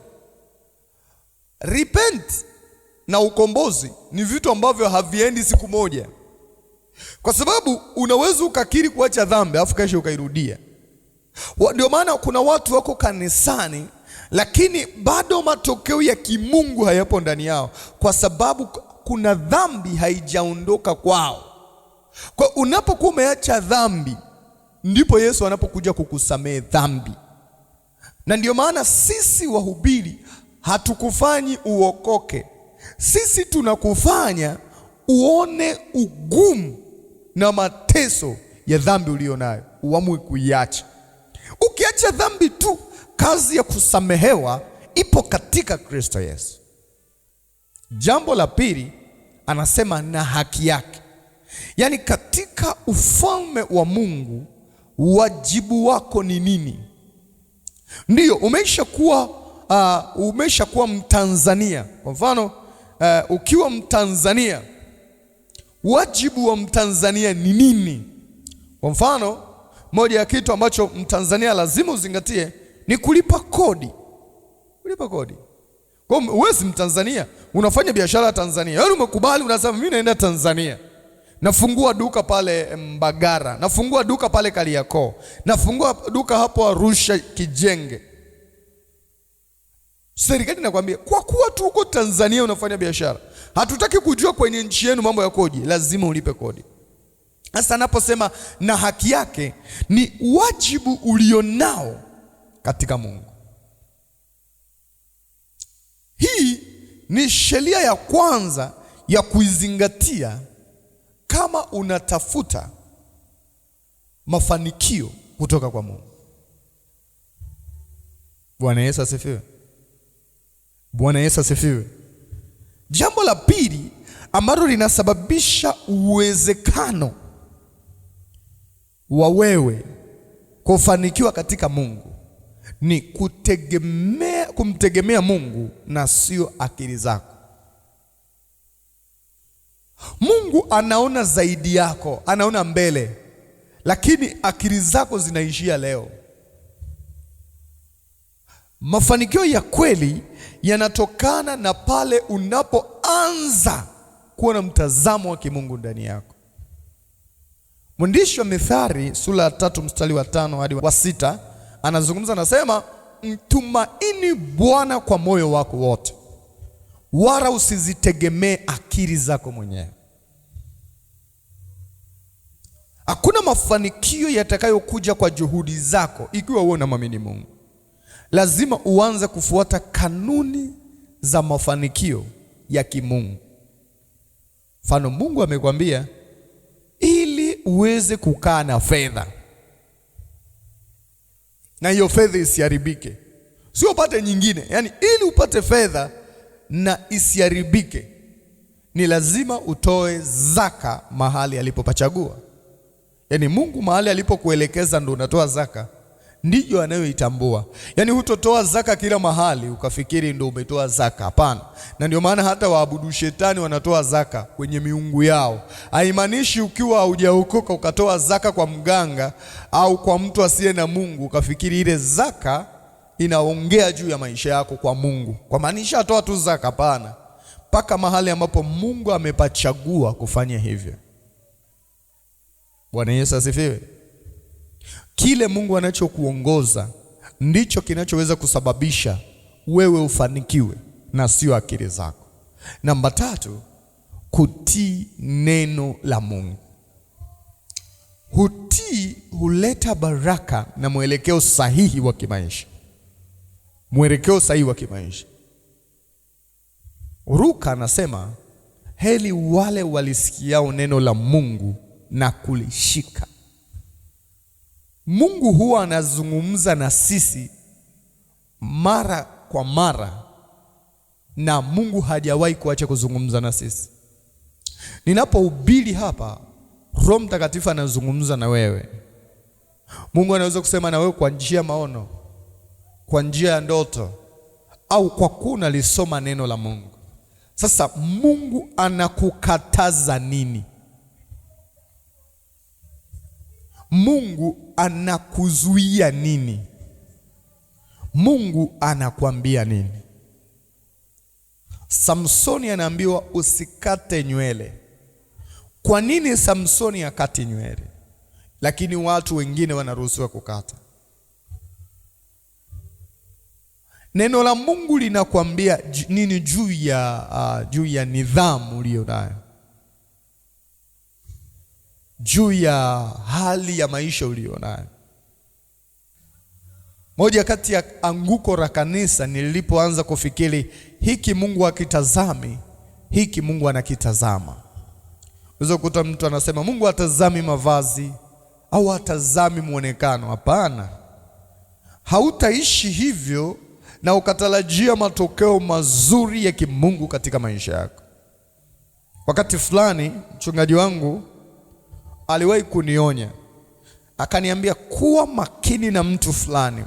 Repent na ukombozi ni vitu ambavyo haviendi siku moja, kwa sababu unaweza ukakiri kuacha dhambi alafu kesho ukairudia. Ndio maana kuna watu wako kanisani lakini bado matokeo ya kimungu hayapo ndani yao, kwa sababu kuna dhambi haijaondoka kwao. Kwa unapokuwa umeacha dhambi, ndipo Yesu anapokuja kukusamehe dhambi. Na ndio maana sisi wahubiri hatukufanyi uokoke. Sisi tunakufanya uone ugumu na mateso ya dhambi ulionayo, uamue kuiacha. Ukiacha dhambi tu, kazi ya kusamehewa ipo katika Kristo Yesu. Jambo la pili anasema na haki yake. Yaani katika ufalme wa Mungu wajibu wako ni nini? Ndiyo, umeshakuwa Mtanzania. Kwa mfano, ukiwa Mtanzania, wajibu wa Mtanzania ni nini? Kwa mfano, moja ya kitu ambacho Mtanzania lazima uzingatie ni kulipa kodi. Kulipa kodi. Kwa hiyo wewe si Mtanzania, unafanya biashara Tanzania. Yaani umekubali, unasema mimi naenda Tanzania. Nafungua duka pale Mbagara, nafungua duka pale Kariakoo, nafungua duka hapo Arusha Kijenge. Serikali inakwambia kwa kuwa tu uko Tanzania unafanya biashara, hatutaki kujua kwenye nchi yenu mambo ya kodi, lazima ulipe kodi. Sasa anaposema na haki yake, ni wajibu ulionao katika Mungu. Hii ni sheria ya kwanza ya kuizingatia kama unatafuta mafanikio kutoka kwa Mungu. Bwana Yesu asifiwe. Bwana Yesu asifiwe. Jambo la pili ambalo linasababisha uwezekano wa wewe kufanikiwa katika Mungu ni kumtegemea Mungu na sio akili zako. Mungu anaona zaidi yako, anaona mbele, lakini akili zako zinaishia leo. Mafanikio ya kweli yanatokana na pale unapoanza kuwa na mtazamo wa kimungu ndani yako. Mwandishi wa Mithali sura ya 3 mstari wa 5 hadi wa 6 anazungumza, anasema mtumaini Bwana kwa moyo wako wote, wala usizitegemee akili zako mwenyewe. Hakuna mafanikio yatakayokuja kwa juhudi zako ikiwa wewe unamwamini Mungu. Lazima uanze kufuata kanuni za mafanikio ya kimungu. Mfano, Mungu amekwambia ili uweze kukaa na fedha, na hiyo fedha isiharibike. Sio upate nyingine. Yaani ili upate fedha na isiharibike, ni lazima utoe zaka mahali alipopachagua. Yaani Mungu mahali alipokuelekeza ndo unatoa zaka, ndiyo anayoitambua. Yaani hutotoa zaka kila mahali ukafikiri ndo umetoa zaka. Hapana. Na ndio maana hata waabudu shetani wanatoa zaka kwenye miungu yao. Haimaanishi ukiwa hujaokoka ukatoa zaka kwa mganga au kwa mtu asiye na Mungu ukafikiri ile zaka inaongea juu ya maisha yako kwa Mungu. Kwa maanisha atoa tu zaka, hapana. Paka mahali ambapo Mungu amepachagua kufanya hivyo. Bwana Yesu asifiwe. Kile Mungu anachokuongoza ndicho kinachoweza kusababisha wewe ufanikiwe na sio akili zako. Namba 3, kutii neno la Mungu. Kutii huleta baraka na mwelekeo sahihi wa kimaisha. Mwelekeo sahihi wa kimaisha. Luka anasema heri wale walisikiao neno la Mungu na kulishika. Mungu huwa anazungumza na sisi mara kwa mara, na Mungu hajawahi kuacha kuzungumza na sisi. Ninapohubiri hapa, Roho Mtakatifu anazungumza na wewe. Mungu anaweza kusema na wewe kwa njia ya maono, kwa njia ya ndoto, au kwa kuna lisoma neno la Mungu. Sasa Mungu anakukataza nini? Mungu anakuzuia nini? Mungu anakuambia nini? Samsoni anaambiwa usikate nywele. Kwa nini Samsoni akati nywele, lakini watu wengine wanaruhusiwa kukata? Neno la Mungu linakuambia nini juu ya nidhamu uliyo nayo, juu ya hali ya maisha uliyo nayo? Moja kati ya anguko la kanisa nilipoanza kufikiri hiki Mungu akitazami, hiki Mungu anakitazama. Unaweza kukuta mtu anasema Mungu hatazami mavazi au hatazami muonekano. Hapana. Hautaishi hivyo na ukatarajia matokeo mazuri ya kimungu katika maisha yako. Wakati fulani mchungaji wangu aliwahi kunionya, akaniambia kuwa makini na mtu fulani.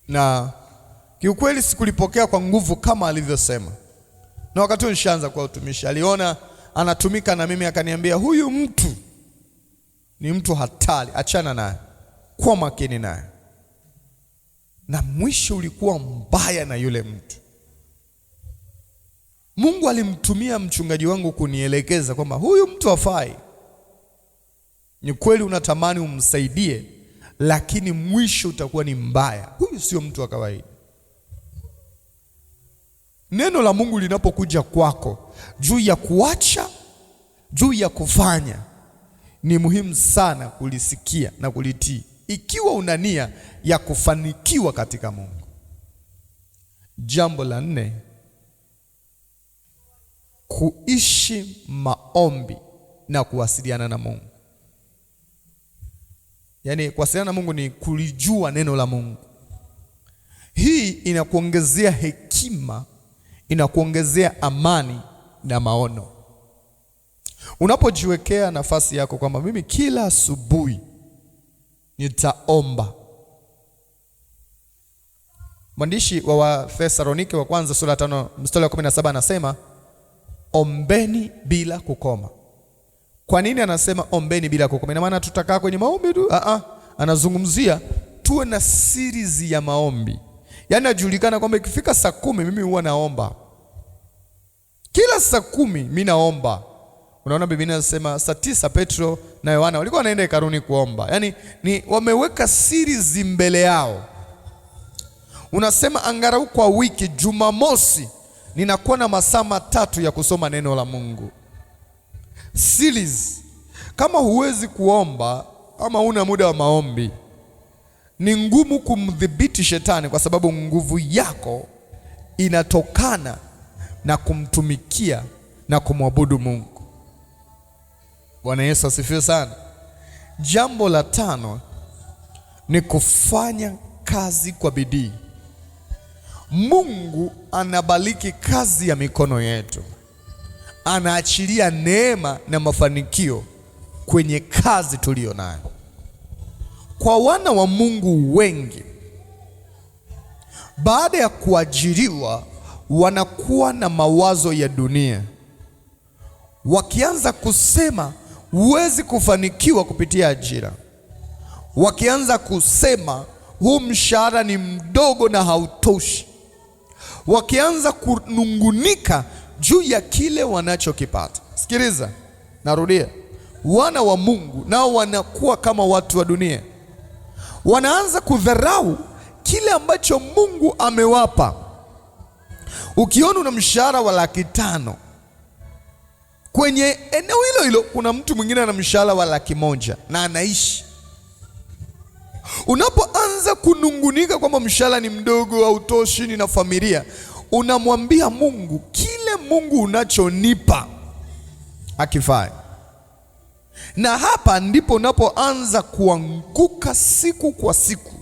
Na kiukweli sikulipokea kwa nguvu kama alivyosema. Na wakati nishaanza kwa utumishi, aliona anatumika na mimi, akaniambia huyu mtu ni mtu hatari, achana naye, kuwa makini naye. Na mwisho ulikuwa mbaya na yule mtu. Mungu alimtumia mchungaji wangu kunielekeza kwamba huyu mtu hafai. Ni kweli unatamani umsaidie, lakini mwisho utakuwa ni mbaya. Huyu sio mtu wa kawaida. Neno la Mungu linapokuja kwako juu ya kuacha, juu ya kufanya, ni muhimu sana kulisikia na kulitii, ikiwa una nia ya kufanikiwa katika Mungu. Jambo la 4, kuishi maombi na kuwasiliana na Mungu. Yaani kuwasiliana na Mungu ni kulijua neno la Mungu. Hii inakuongezea hekima, inakuongezea amani na maono. Unapojiwekea nafasi yako kwamba mimi kila asubuhi nitaomba. Mwandishi wa Wathesalonike wa kwanza sura 5 mstari wa 17 anasema ombeni bila kukoma. Kwa nini anasema ombeni bila kukoma? Ina maana tutakaa kwenye maombi tu? Anazungumzia tuwe na series ya maombi. Yaani najulikana kwamba ikifika saa 10 mimi huwa naomba. Kila saa 10 mimi naomba. Unaona Biblia inasema saa 9 Petro na Yohana walikuwa wanaenda hekaluni kuomba. Yaani ni wameweka series mbele yao. Unasema angalau kwa wiki Jumamosi ninakuwa na masaa 3 ya kusoma neno la Mungu. Series. Kama huwezi kuomba ama una muda wa maombi, ni ngumu kumdhibiti shetani, kwa sababu nguvu yako inatokana na kumtumikia na kumwabudu Mungu. Bwana Yesu asifiwe sana. Jambo la 5, ni kufanya kazi kwa bidii. Mungu anabariki kazi ya mikono yetu, anaachilia neema na mafanikio kwenye kazi tuliyo nayo. Kwa wana wa Mungu wengi, baada ya kuajiriwa, wanakuwa na mawazo ya dunia, wakianza kusema huwezi kufanikiwa kupitia ajira, wakianza kusema huu mshahara ni mdogo na hautoshi, wakianza kunungunika juu ya kile wanachokipata. Sikiliza, narudia, wana wa Mungu nao wanakuwa kama watu wa dunia, wanaanza kudharau kile ambacho Mungu amewapa. Ukiona una mshahara wa 500,000, kwenye eneo hilo hilo kuna mtu mwingine ana mshahara wa 100,000 na anaishi. Unapoanza kunungunika kwamba mshahara ni mdogo au toshi na familia, unamwambia Mungu, kile Mungu unachonipa hakifai. Na hapa ndipo unapoanza kuanguka siku kwa siku,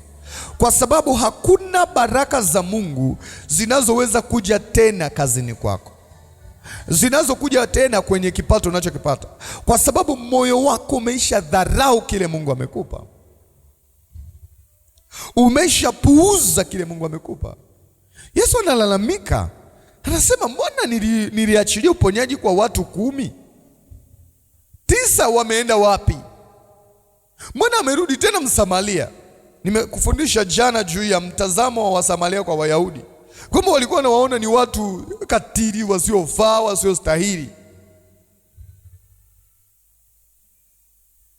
kwa sababu hakuna baraka za Mungu zinazoweza kuja tena kazini kwako, zinazokuja tena kwenye kipato unachokipata, kwa sababu moyo wako umeisha dharau kile Mungu amekupa, umeisha puuza kile Mungu amekupa. Yesu analalamika, anasema, mbona niliachilia uponyaji kwa watu 10, 9 wameenda wapi? Mbona amerudi tena Msamaria? Nimekufundisha jana juu ya mtazamo wa Wasamaria kwa Wayahudi, kwamba walikuwa wanawaona ni watu katili, wasiofaa, wasiostahili.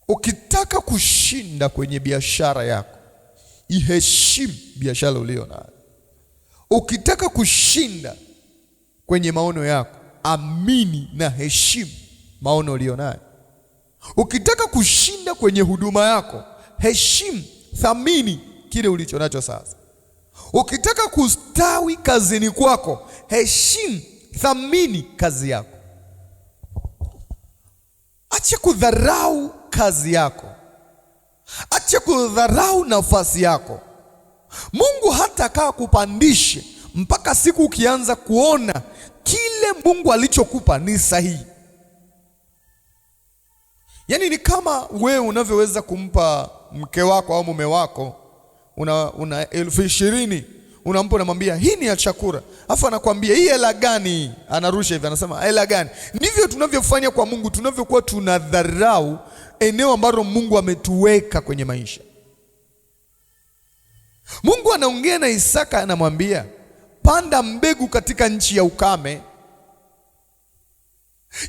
Ukitaka kushinda kwenye biashara yako, iheshimu biashara uliyo nayo. Ukitaka kushinda kwenye maono yako, amini na heshimu maono uliyo nayo. Ukitaka kushinda kwenye huduma yako, heshimu, thamini kile ulicho nacho sasa. Ukitaka kustawi kazini kwako, heshimu, thamini kazi yako. Acha kudharau kazi yako, acha kudharau nafasi yako. Mungu hatakaa kupandishe mpaka siku ukianza kuona kile Mungu alichokupa ni sahihi. Yaani ni kama wewe unavyoweza kumpa mke wako au mume wako una 20,000 unampa, unamwambia hii ni ya chakula, afu anakuambia hii hela gani? Anarusha hivi, anasema hela gani? Ndivyo tunavyofanya kwa Mungu, tunavyokuwa tunadharau eneo ambalo Mungu ametuweka kwenye maisha. Mungu anaongea na Isaka, anamwambia panda mbegu katika nchi ya ukame.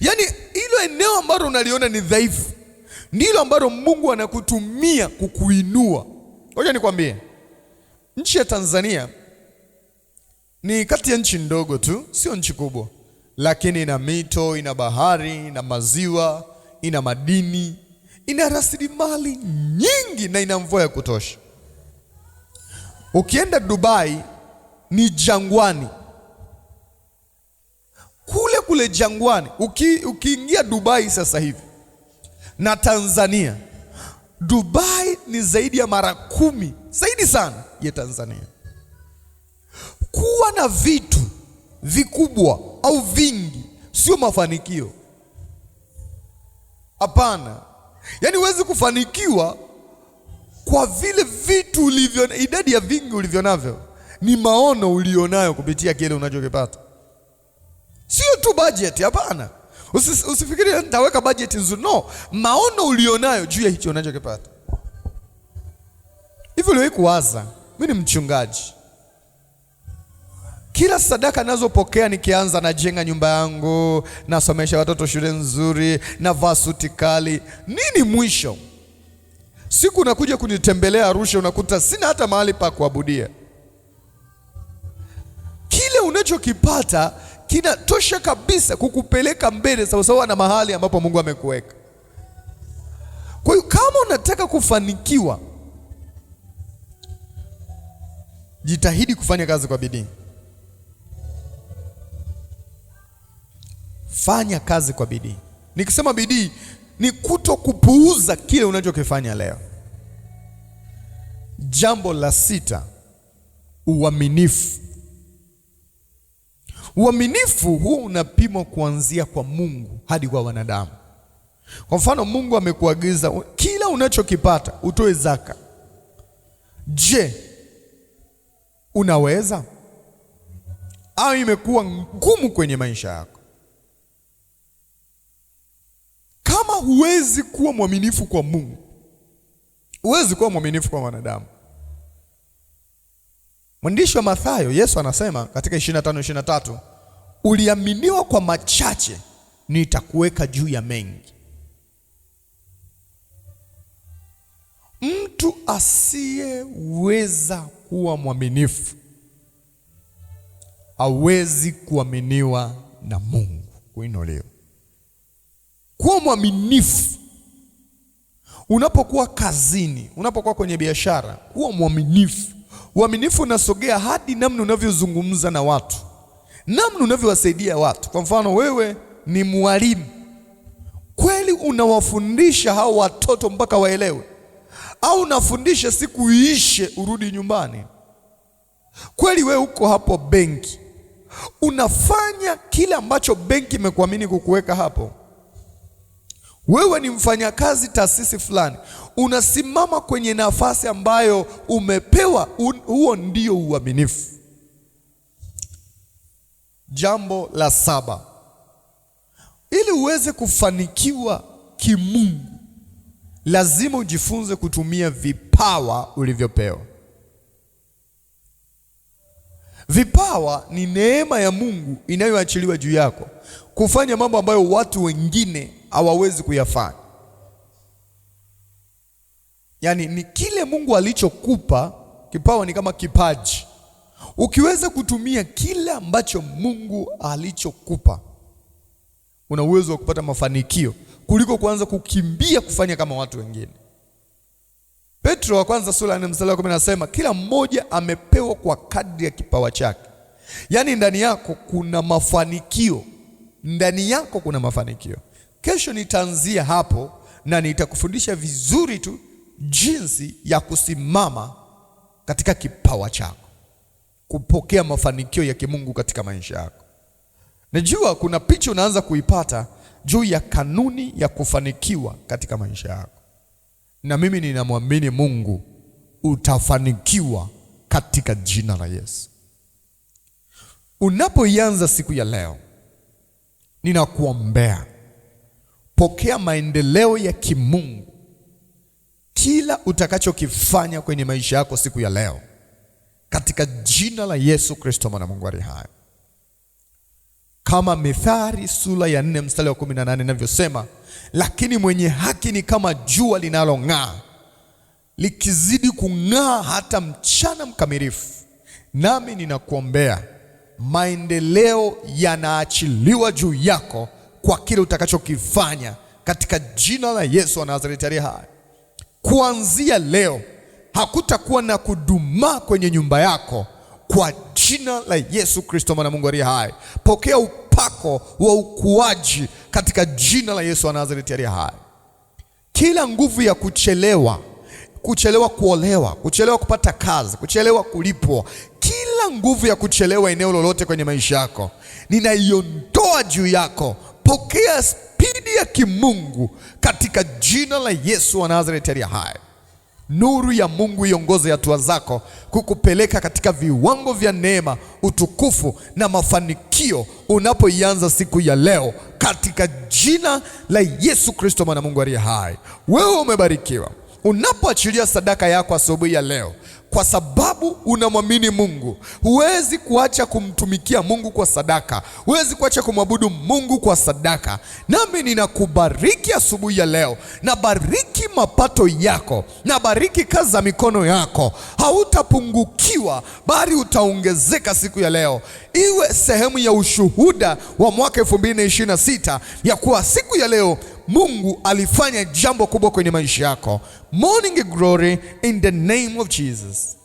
Yaani hilo eneo ambalo unaliona ni dhaifu ndilo ambalo Mungu anakutumia kukuinua. Ngoja nikwambie, nchi ya Tanzania ni kati ya nchi ndogo tu, sio nchi kubwa, lakini ina mito, ina bahari, ina maziwa, ina madini, ina rasilimali nyingi na ina mvua ya kutosha. Ukienda Dubai ni jangwani, kule jangwani. Ukiingia Dubai sasa hivi na Tanzania, Dubai ni zaidi ya mara 10 zaidi sana ya Tanzania. Kuwa na vitu vikubwa au vingi sio mafanikio, hapana. Yaani huwezi kufanikiwa kwa vile vitu ulivyo, idadi ya vingi ulivyo navyo, ni maono ulionayo kupitia kile unachokipata. Sio tu budget, hapana. Usifikiri nitaweka budget nzuri, no. Maono ulionayo juu ya hicho unachokipata. Hivi uliwahi kuwaza, mimi ni mchungaji, kila sadaka nazopokea nikianza, najenga nyumba yangu, nasomesha watoto shule nzuri, navaa suti kali, nini mwisho? Siku unakuja kunitembelea Arusha, unakuta sina hata mahali pa kuabudia. Kile unachokipata kinatosha kabisa kukupeleka mbele sawasawa na mahali ambapo Mungu amekuweka. Kwa hiyo kama unataka kufanikiwa, jitahidi kufanya kazi kwa bidii. Fanya kazi kwa bidii. Nikisema bidii ni kuto kupuuza kile unachokifanya leo. Jambo la 6, uaminifu. Uaminifu huo unapimwa kuanzia kwa Mungu hadi kwa wanadamu. Kwa mfano, Mungu amekuagiza kila unachokipata utoe zaka. Je, unaweza? Au imekuwa ngumu kwenye maisha yako? Kama huwezi kuwa mwaminifu kwa Mungu, huwezi kuwa mwaminifu kwa wanadamu. Mwandishi wa Mathayo, Yesu anasema katika 25:23, uliaminiwa kwa machache, nitakuweka juu ya mengi. Mtu asiyeweza kuwa mwaminifu hawezi kuaminiwa na Mungu kuinuliwa. Kuwa mwaminifu unapokuwa kazini, unapokuwa kwenye biashara, kuwa mwaminifu. Uaminifu unasogea hadi namna unavyozungumza na watu, namna unavyowasaidia watu. Kwa mfano, wewe ni mwalimu, kweli unawafundisha hao watoto mpaka waelewe? Au unafundisha siku iishe urudi nyumbani? Kweli wewe uko hapo benki, unafanya kile ambacho benki imekuamini kukuweka hapo? Wewe ni mfanyakazi taasisi fulani, unasimama kwenye nafasi ambayo umepewa. Huo ndio uaminifu. Jambo la 7, ili uweze kufanikiwa kimungu, lazima ujifunze kutumia vipawa ulivyopewa. Vipawa ni neema ya Mungu inayoachiliwa juu yako kufanya mambo ambayo watu wengine hawawezi kuyafanya. Yaani ni kile Mungu alichokupa. Kipawa ni kama kipaji. Ukiweza kutumia kile ambacho Mungu alichokupa, una uwezo wa kupata mafanikio kuliko kuanza kukimbia kufanya kama watu wengine. Petro wa kwanza sura ya 4 mstari wa 10 anasema kila mmoja amepewa kwa kadri ya kipawa chake. Yaani ndani yako kuna mafanikio. Ndani yako kuna mafanikio. Kesho nitaanzia hapo na nitakufundisha vizuri tu jinsi ya kusimama katika kipawa chako, kupokea mafanikio ya kimungu katika maisha yako. Najua kuna picha unaanza kuipata juu ya kanuni ya kufanikiwa katika maisha yako. Na mimi ninamwamini Mungu utafanikiwa katika jina la Yesu. Unapoianza siku ya leo, ninakuombea pokea maendeleo ya kimungu kila utakachokifanya kwenye maisha yako siku ya leo, katika jina la Yesu Kristo mwana Mungu aliye hai. Kama Mithali sura ya 4 mstari wa 18 inavyosema, lakini mwenye haki ni kama jua linalong'aa likizidi kung'aa hata mchana mkamilifu. Nami ninakuombea maendeleo yanaachiliwa juu yako kwa kile utakachokifanya katika jina la Yesu wa Nazareti aliye hai. Kuanzia leo hakutakuwa na kudumaa kwenye nyumba yako kwa jina la Yesu Kristo mwana Mungu aliye hai. Pokea upako wa ukuaji katika jina la Yesu wa Nazareti aliye hai. Kila nguvu ya kuchelewa kuolewa, kuchelewa kupata kazi, kuchelewa kulipwa, kila nguvu ya kuchelewa eneo lolote kwenye maisha yako, ninaiondoa juu yako. Pokea spidi ya kimungu katika jina la Yesu wa Nazareti aliye hai. Nuru ya Mungu iongoze hatua zako kukupeleka katika viwango vya neema, utukufu na mafanikio unapoianza siku ya leo katika jina la Yesu Kristo mwana Mungu aliye hai. Wewe umebarikiwa unapoachilia sadaka yako asubuhi ya leo, kwa sababu unamwamini Mungu. Huwezi kuacha kumtumikia Mungu kwa sadaka, huwezi kuacha kumwabudu Mungu kwa sadaka. Nami ninakubariki asubuhi ya leo, na bariki mapato yako, na bariki kazi za mikono yako. Hautapungukiwa bali utaongezeka siku ya leo. Iwe sehemu ya ushuhuda wa mwaka 2026 ya kuwa siku ya leo Mungu alifanya jambo kubwa kwenye maisha yako. Morning glory in the name of Jesus.